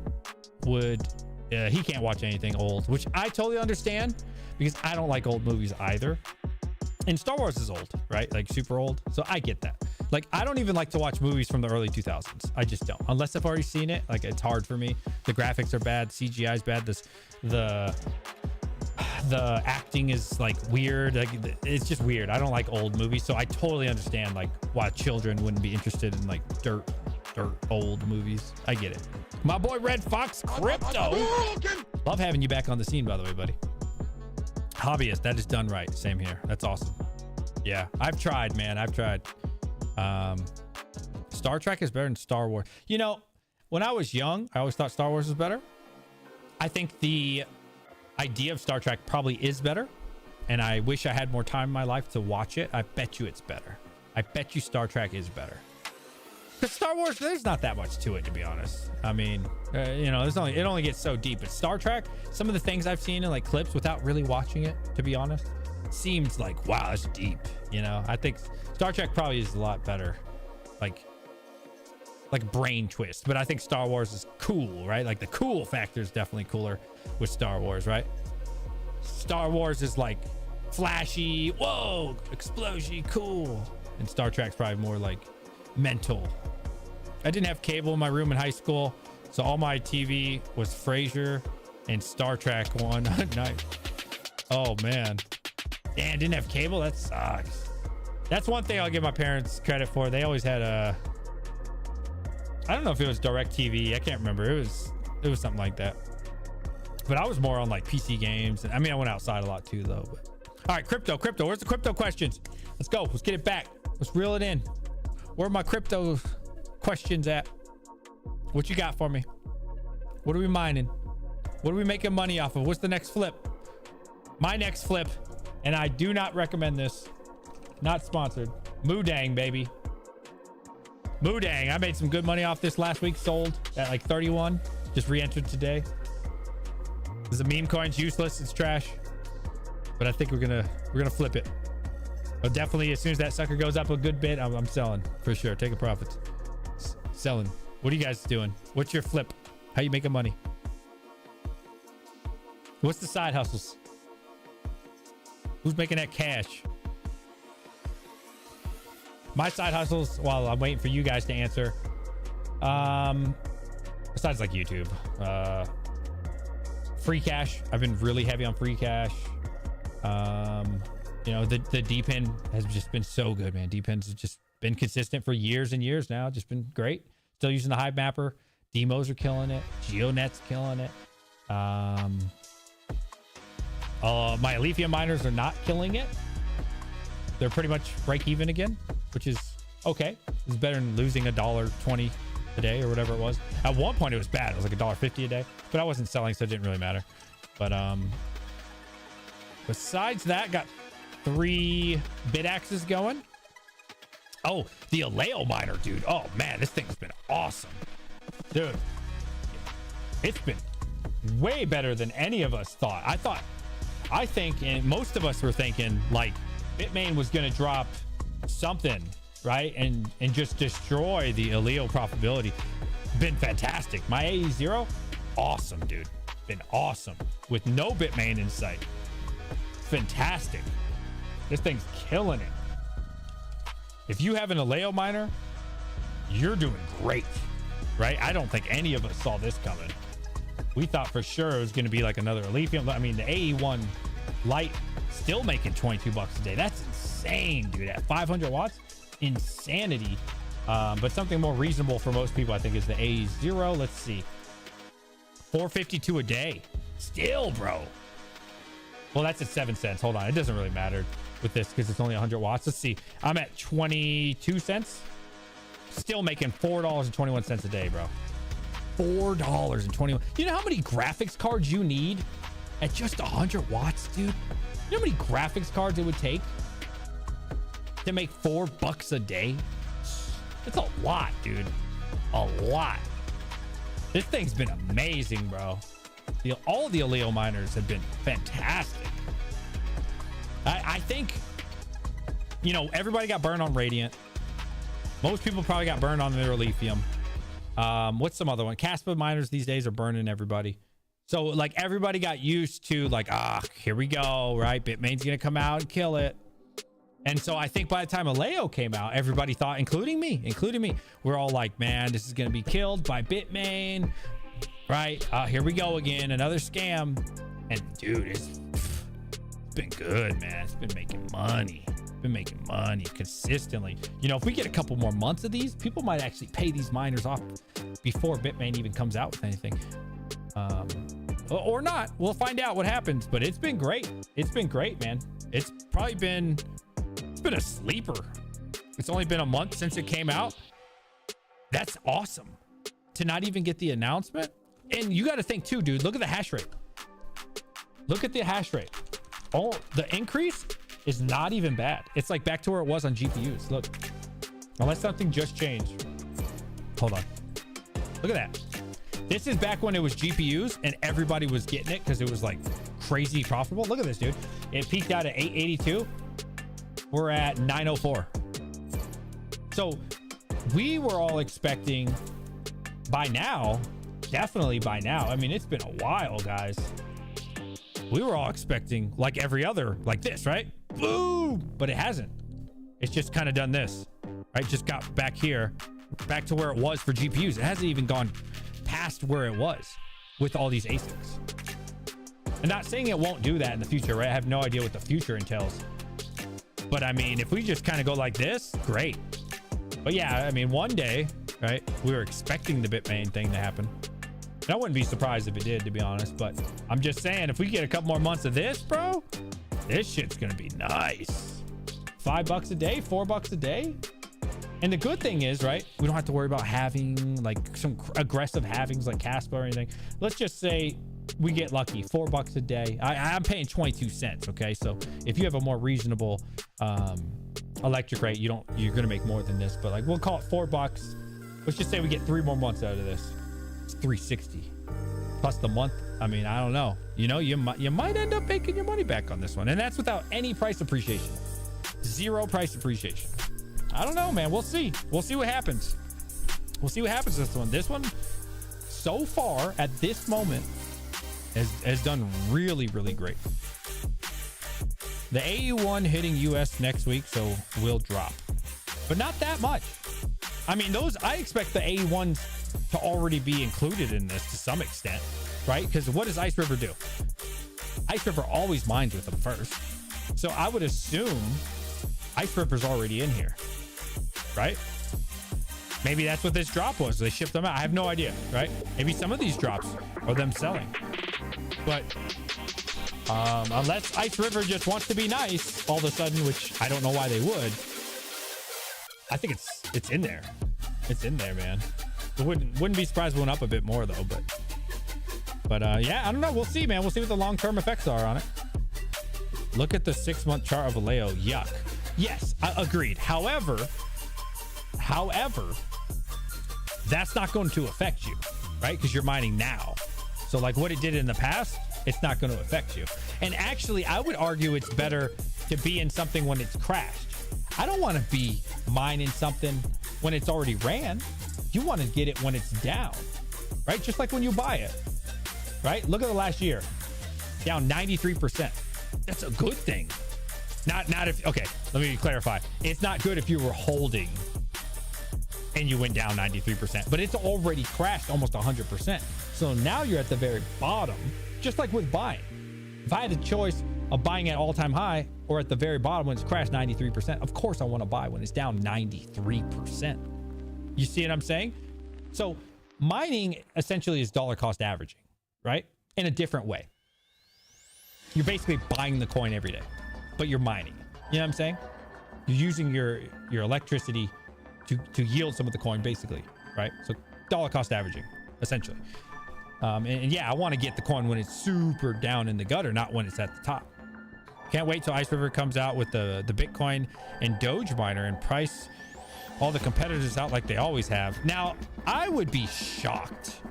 would, he can't watch anything old, which I totally understand because I don't like old movies either. And Star Wars is old, right? Like super old. So I get that. Like, I don't even like to watch movies from the early 2000s. I just don't. Unless I've already seen it. Like, it's hard for me. The graphics are bad. CGI is bad. The acting is like weird. Like, it's just weird. I don't like old movies. So I totally understand like why children wouldn't be interested in like dirt old movies. I get it. My boy Red Fox Crypto. Love having you back on the scene, by the way, buddy. Hobbyist, that is done right. Same here. That's awesome. Yeah, I've tried, man. I've tried. Star Trek is better than Star Wars. You know, when I was young, I always thought Star Wars was better. I think the idea of Star Trek probably is better, and I wish I had more time in my life to watch it. I bet you it's better. I bet you Star Trek is better. Because Star Wars, there's not that much to it, to be honest. I mean, you know, it only gets so deep. But Star Trek, some of the things I've seen in like clips without really watching it, to be honest, seems like, wow, that's deep. You know, I think Star Trek probably is a lot better, like brain twist. But I think Star Wars is cool, right? Like the cool factor is definitely cooler with Star Wars, right? Star Wars is like flashy, whoa, explosion, cool. And Star Trek's probably more like mental. I didn't have cable in my room in high school, so all my TV was Frasier and Star Trek one night. Oh man. Damn, didn't have cable? That sucks. That's one thing I'll give my parents credit for. They always had I don't know if it was DirecTV. I can't remember. It was something like that. But I was more on like PC games. And I mean, I went outside a lot too, though. But all right, crypto. Where's the crypto questions? Let's go. Let's get it back. Let's reel it in. Where are my crypto questions at? What you got for me? What are we mining? What are we making money off of? What's the next flip? My next flip, and I do not recommend this. Not sponsored. Moodang, baby. Moodang. I made some good money off this last week. Sold at like 31. Just re-entered today. The meme coin's useless. It's trash. But I think we're gonna flip it. But definitely, as soon as that sucker goes up a good bit, I'm selling for sure. Take a profit. Selling. What are you guys doing? What's your flip? How you making money? What's the side hustles? Who's making that cash? My side hustles, while I'm waiting for you guys to answer, besides like YouTube, free cash. I've been really heavy on free cash. You know, the DPIN has just been so good, man. DPIN's has just been consistent for years and years now. Just been great. Still using the Hive Mapper. DIMOs are killing it. GeoNet's killing it. My Alethea miners are not killing it. They're pretty much break even again, which is okay. It's better than losing $1.20 a day or whatever it was. At one point it was bad. It was like $1.50 a day, but I wasn't selling, so it didn't really matter. But besides that, got 3 bid axes going. Oh, the Aleo miner, dude. Oh man, this thing's been awesome, dude. It's been way better than any of us thought. I think, and most of us were thinking, like, Bitmain was going to drop something, right? And just destroy the Aleo profitability. Been fantastic. My AE0, awesome, dude. Been awesome with no Bitmain in sight. Fantastic. This thing's killing it. If you have an Aleo miner, you're doing great, right? I don't think any of us saw this coming. We thought for sure it was going to be like another Lithium. I mean, the AE1 Lite still making $22 a day. That's insane, dude. At 500 watts, insanity. But something more reasonable for most people, I think, is the AE0. Let's see, 452 a day. Still, bro. Well, that's at 7 cents. Hold on, it doesn't really matter with this because it's only 100 watts. Let's see. I'm at 22 cents. Still making $4.21 a day, bro. $4.21. You know how many graphics cards you need at just 100 watts, dude? You know how many graphics cards it would take to make $4 a day? It's a lot, dude. A lot. This thing's been amazing, bro. All the Aleo miners have been fantastic. I think, you know, everybody got burned on Radiant. Most people probably got burned on their Lithium. What's some other one? Caspa miners these days are burning everybody. So like everybody got used to like, here we go, right? Bitmain's gonna come out and kill it. And so I think by the time Aleo came out, everybody thought, including me, we're all like, man, this is gonna be killed by Bitmain, right? Here we go again, another scam. And dude, it's been good, man. It's been making money. Been making money consistently. You know, if we get a couple more months of these, people might actually pay these miners off before Bitmain even comes out with anything, or not. We'll find out what happens. But it's been great. It's been great, man. It's probably been a sleeper. It's only been a month since it came out. That's awesome to not even get the announcement. And you got to think too, dude. Look at the hash rate. Look at the hash rate. Oh, the increase is not even bad. It's like back to where it was on GPUs. Look, unless something just changed. Hold on. Look at that. This is back when it was GPUs and everybody was getting it because it was like crazy profitable. Look at this, dude. It peaked out at 882. We're at 904. So we were all expecting by now, definitely by now. I mean, it's been a while, guys. We were all expecting like every other, like this, right? Boom! But it hasn't. It's just kind of done this, right? Just got back here, back to where it was for GPUs. It hasn't even gone past where it was with all these ASICs. I'm not saying it won't do that in the future, right? I have no idea what the future entails. But I mean, if we just kind of go like this, great. But yeah, I mean, one day, right? We were expecting the Bitmain thing to happen. And I wouldn't be surprised if it did, to be honest. But I'm just saying, if we get a couple more months of this, bro, this shit's gonna be nice. $5 a day, $4 a day. And the good thing is, right, we don't have to worry about having like some aggressive halvings like Caspa or anything. Let's just say we get lucky, $4 a day. I'm paying 22 cents. Okay, so if you have a more reasonable electric rate, you're gonna make more than this. But like, we'll call it $4. Let's just say we get 3 more months out of this. It's 360 plus the month. I mean, I don't know. You know, you might end up making your money back on this one, and that's without any price appreciation. Zero price appreciation. I don't know, man. We'll see. We'll see what happens. We'll see what happens with this one. This one, so far at this moment, has done really, really great. The AE1 hitting US next week, so will drop, but not that much. I mean, I expect the AE1s to already be included in this to some extent, right? Because what does Ice River do? Ice River always mines with them first. So I would assume Ice River's already in here, right? Maybe that's what this drop was. They shipped them out. I have no idea, right? Maybe some of these drops are them selling. But unless Ice River just wants to be nice all of a sudden, which I don't know why they would, I think it's in there. It's in there, man. It wouldn't be surprised if it went up a bit more though, but yeah, I don't know. We'll see, man. We'll see what the long-term effects are on it. Look at the 6-month chart of Aleo. Yuck. Yes, agreed. However, However, that's not going to affect you, right? Because you're mining now. So like what it did in the past, it's not going to affect you. And actually, I would argue it's better to be in something when it's crashed. I don't want to be mining something when it's already ran. You want to get it when it's down, right? Just like when you buy it, right? Look at the last year, down 93%. That's a good thing. Not if, okay, let me clarify. It's not good if you were holding and you went down 93%, but it's already crashed almost 100%. So now you're at the very bottom, just like with buying. If I had a choice of buying at all-time high or at the very bottom when it's crashed 93%, of course I want to buy when it's down 93%. You see what I'm saying? So mining essentially is dollar cost averaging, right? In a different way. You're basically buying the coin every day, but you're mining. You know what I'm saying? You're using your electricity to yield some of the coin, basically, right? So dollar cost averaging, essentially. And yeah, I want to get the coin when it's super down in the gutter, not when it's at the top. Can't wait till Ice River comes out with the Bitcoin and Doge miner and price all the competitors out like they always have. Now, I would be shocked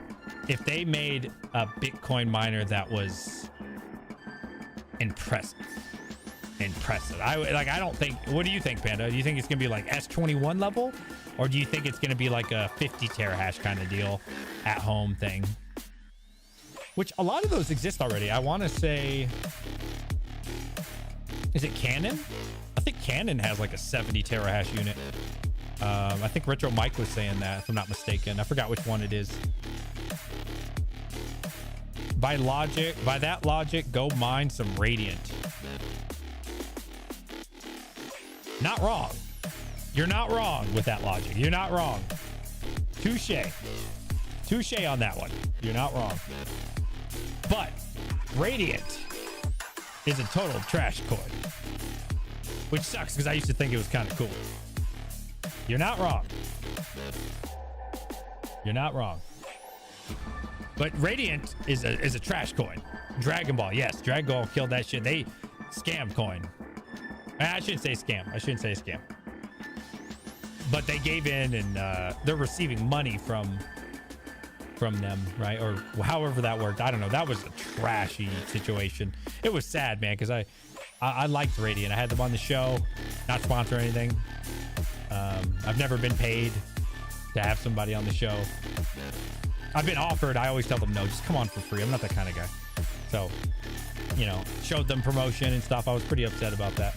if they made a Bitcoin miner that was impressive. I don't think, what do you think, Panda? Do you think it's gonna be like S21 level, or do you think it's gonna be like a 50 terahash kind of deal at home thing? Which a lot of those exist already. I want to say, is it Canon? I think Canon has like a 70 terahash unit. I think Retro Mike was saying that, if I'm not mistaken. I forgot which one it is. By that logic, go mine some Radiant. Not wrong. You're not wrong with that logic. You're not wrong. Touche on that one. You're not wrong. But Radiant is a total trash coin, which sucks because I used to think it was kind of cool. You're not wrong. You're not wrong. But Radiant is a trash coin. Dragon Ball, yes, Dragon Ball killed that shit. They scam coin. I shouldn't say scam. But they gave in, and they're receiving money from them, right? Or however that worked. I don't know. That was a trashy situation. It was sad, man, because I liked Radiant. I had them on the show, not sponsor or anything. I've never been paid to have somebody on the show. I've been offered. I always tell them no, just come on for free. I'm not that kind of guy. So, you know, showed them promotion and stuff. I was pretty upset about that.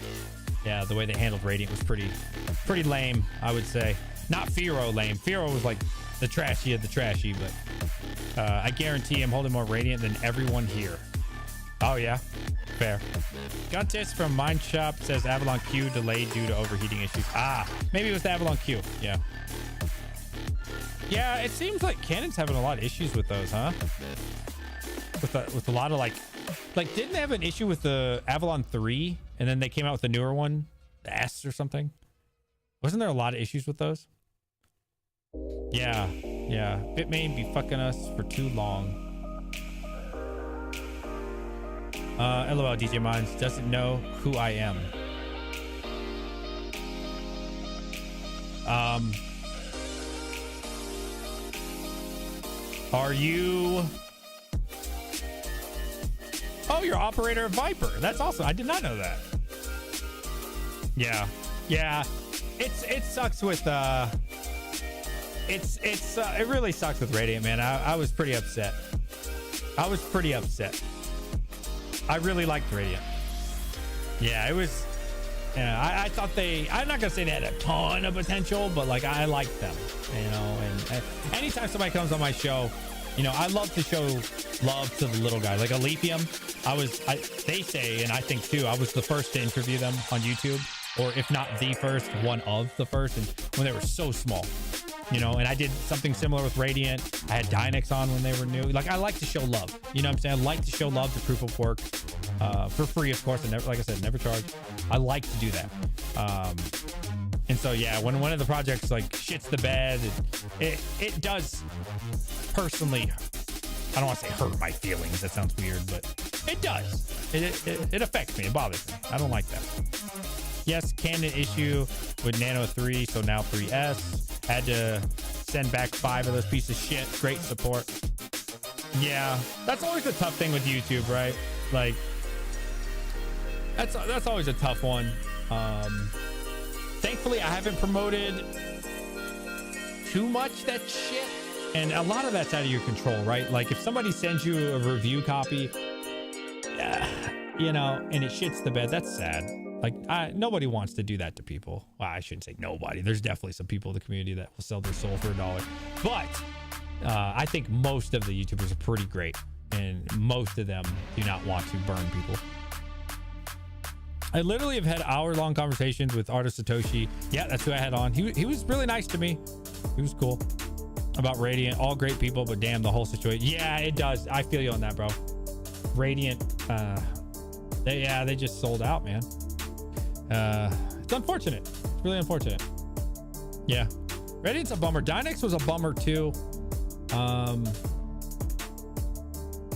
Yeah, the way they handled Radiant was pretty lame, I would say. Not Firo lame. Firo was like the trashy of the trashy, but I guarantee I'm holding more Radiant than everyone here. Oh yeah, fair. Guntis from Mine Shop says Avalon Q delayed due to overheating issues. Ah, maybe it was the Avalon Q. Yeah. Yeah, it seems like Canon's having a lot of issues with those, huh? With a lot of like didn't they have an issue with the Avalon 3 and then they came out with a newer one, the S or something? Wasn't there a lot of issues with those? Yeah. Bitmain be fucking us for too long. LOL DJ Mines doesn't know who I am. Are you? Oh, you're operator of Viper. That's awesome. I did not know that. Yeah. It sucks with it really sucks with Radiant, man. I was pretty upset. I really liked Radiant. Yeah, it was. I thought I'm not gonna say they had a ton of potential, but like I liked them, you know. And anytime somebody comes on my show, you know, I love to show love to the little guy. Like Aletheum, they say, and I think too, I was the first to interview them on YouTube, or if not the first, one of the first, and when they were so small, you know. And I did something similar with Radiant. I had Dynex on when they were new. Like I like to show love, you know what I'm saying? I like to show love to proof of work, for free, of course. And never, like I said, never charge. I like to do that. And so yeah, when one of the projects like shits the bed, it does personally, I don't want to say hurt my feelings, that sounds weird, but it does. It affects me. It bothers me. I don't like that. Yes, Canon issue with Nano 3, so now 3S. Had to send back 5 of those pieces of shit. Great support. Yeah, that's always the tough thing with YouTube, right? Like, that's always a tough one. Thankfully, I haven't promoted too much that shit, and a lot of that's out of your control, right? Like, if somebody sends you a review copy, you know, and it shits the bed, that's sad. Like, nobody wants to do that to people. Well, I shouldn't say nobody. There's definitely some people in the community that will sell their soul for $1. But I think most of the YouTubers are pretty great, and most of them do not want to burn people. I literally have had hour-long conversations with Artist Satoshi. Yeah, that's who I had on. He was really nice to me. He was cool. About Radiant. All great people, but damn, the whole situation. Yeah, it does. I feel you on that, bro. Radiant, they just sold out, man. It's unfortunate. It's really unfortunate. Yeah. Radiant's a bummer. Dynex was a bummer too.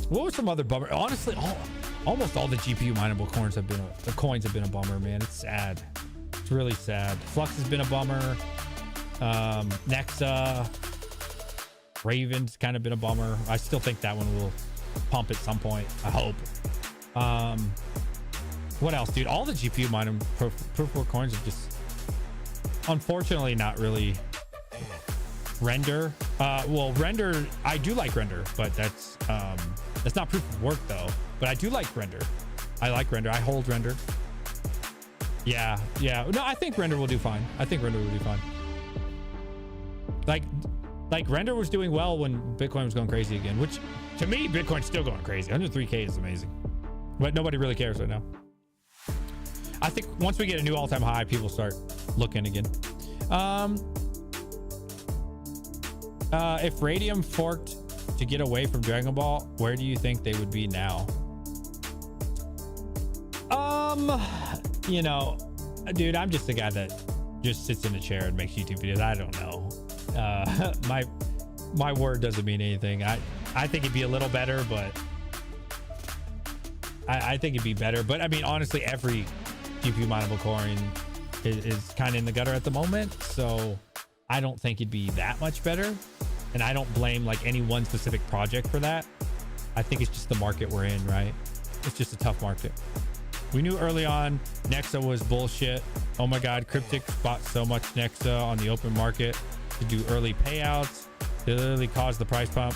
What was some other bummer? Honestly, almost all the GPU mineable coins have been a bummer, man. It's sad. It's really sad. Flux has been a bummer. Nexa, Raven's kind of been a bummer. I still think that one will pump at some point. I hope. What else, dude? All the GPU mining proof of work coins are just unfortunately not really render. Well, render, I do like render, but that's not proof of work though. But I do like render. I like render. I hold render. Yeah. No, I think render will do fine. Like render was doing well when Bitcoin was going crazy again, which to me, Bitcoin's still going crazy. 103K is amazing, but nobody really cares right now. I think once we get a new all-time high, people start looking again. If Radium forked to get away from Dragon Ball, where do you think they would be now? You know, dude, I'm just a guy that just sits in a chair and makes YouTube videos. I don't know. My word doesn't mean anything. I think it'd be a little better, but I think it'd be better. But I mean, honestly, every GPU mineable coin is kind of in the gutter at the moment, so I don't think it'd be that much better. And I don't blame like any one specific project for that. I think it's just the market we're in, right? It's just a tough market. We knew early on Nexa was bullshit. Oh my God, Cryptic bought so much Nexa on the open market to do early payouts. They literally caused the price pump.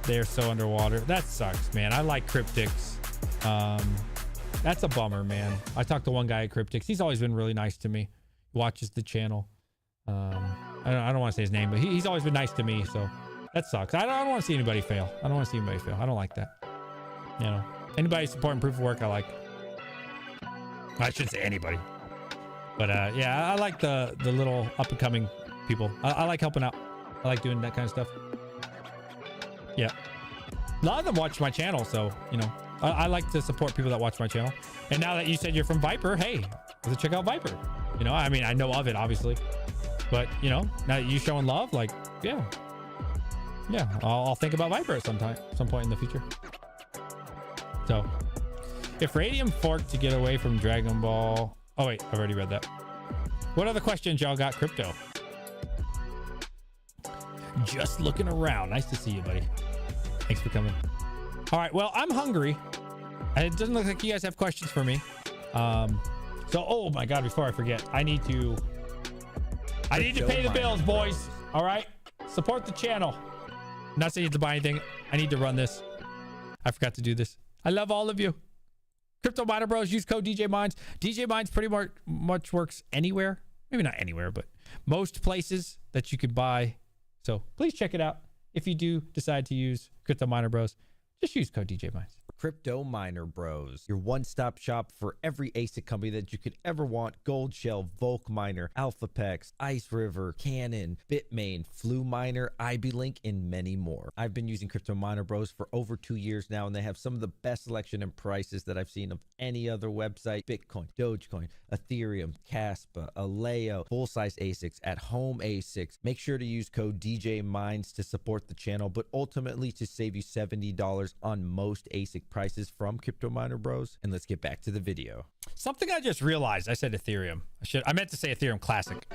They're so underwater. That sucks, man. I like Cryptics. That's a bummer, man. I talked to one guy at Cryptics. He's always been really nice to me. He watches the channel. I don't want to say his name, but he's always been nice to me. So that sucks. I don't want to see anybody fail. I don't like that. You know, anybody supporting proof of work, I like. I shouldn't say anybody, but yeah, I like the little up and coming people. I like helping out. I like doing that kind of stuff. Yeah, a lot of them watch my channel, so you know, I like to support people that watch my channel. And now that you said you're from Viper, hey, let's check out Viper. You know, I mean, I know of it obviously, but you know, now that you showing love, like, yeah, I'll think about Viper at some point in the future. So, if Radium forked to get away from Dragon Ball, oh wait, I've already read that. What other questions y'all got? Crypto. Just looking around. Nice to see you, buddy. Thanks for coming. All right, well, I'm hungry. It doesn't look like you guys have questions for me. So, oh my God, before I forget, I need to pay the bills, boys. All right, support the channel. I'm not saying you have to buy anything. I need to run this. I forgot to do this. I love all of you. Crypto Miner Bros, use code DJ Mines. DJ Mines pretty much works anywhere. Maybe not anywhere, but most places that you could buy. So please check it out. If you do decide to use Crypto Miner Bros, just use code DJ Mines. Crypto Miner Bros, your one-stop shop for every ASIC company that you could ever want. Gold Shell, Volk Miner, AlphaPex, Ice River, Cannon, Bitmain, Flu Miner, IB-Link, and many more. I've been using Crypto Miner Bros for over 2 years now, and they have some of the best selection and prices that I've seen of any other website. Bitcoin, Dogecoin, Ethereum, Caspa, Aleo, full-size ASICs, at-home ASICs. Make sure to use code DJ Mines to support the channel, but ultimately to save you $70 on most ASIC prices from Crypto Miner Bros. And let's get back to the video. Something I just realized, I said Ethereum. I meant to say Ethereum Classic.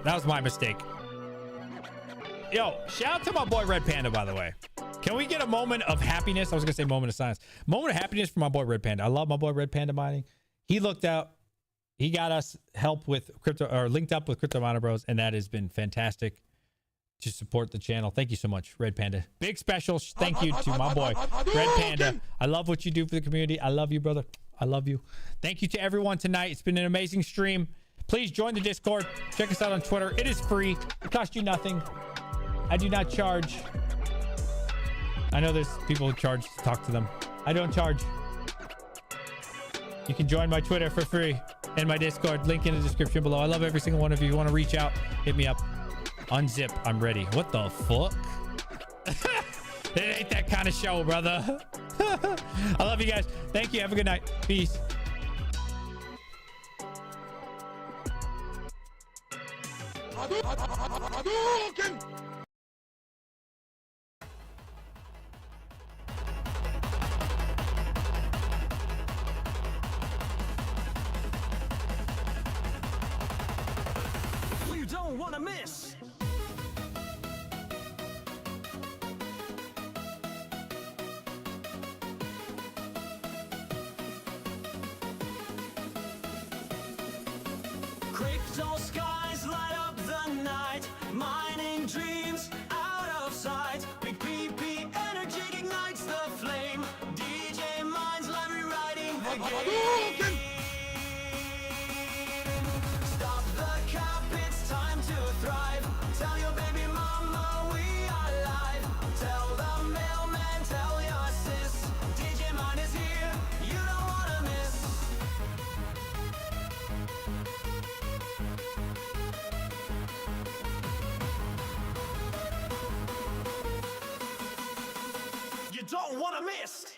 That was my mistake. Yo, shout out to my boy Red Panda, by the way. Can we get a moment of happiness? I was gonna say moment of silence. Moment of happiness for my boy Red Panda. I love my boy Red Panda mining. He looked out. He got us help with crypto, or linked up with Crypto Miner Bros, and that has been fantastic to support the channel. Thank you so much, Red Panda. Big special thank you to my boy Red Panda. I love what you do for the community. I love you, brother. I love you. Thank you to everyone tonight. It's been an amazing stream. Please join the Discord. Check us out on Twitter. It is free. It costs you nothing. I do not charge. I know there's people who charge to talk to them. I don't charge. You can join my Twitter for free and my Discord. Link in the description below. I love every single one of you. You want to reach out, hit me up. Unzip. I'm ready. What the fuck? It ain't that kind of show, brother. I love you guys. Thank you. Have a good night. Peace. You don't want to miss. Crypto skies light up the night, mining dreams out of sight. Big PP energy ignites the flame. DJ Minds live rewriting the game. Stop the cap, it's time to thrive. Tell your baby mama we are live. Tell the mailman, tell your sis. DJ Mind is here, you don't wanna miss. You don't want to miss.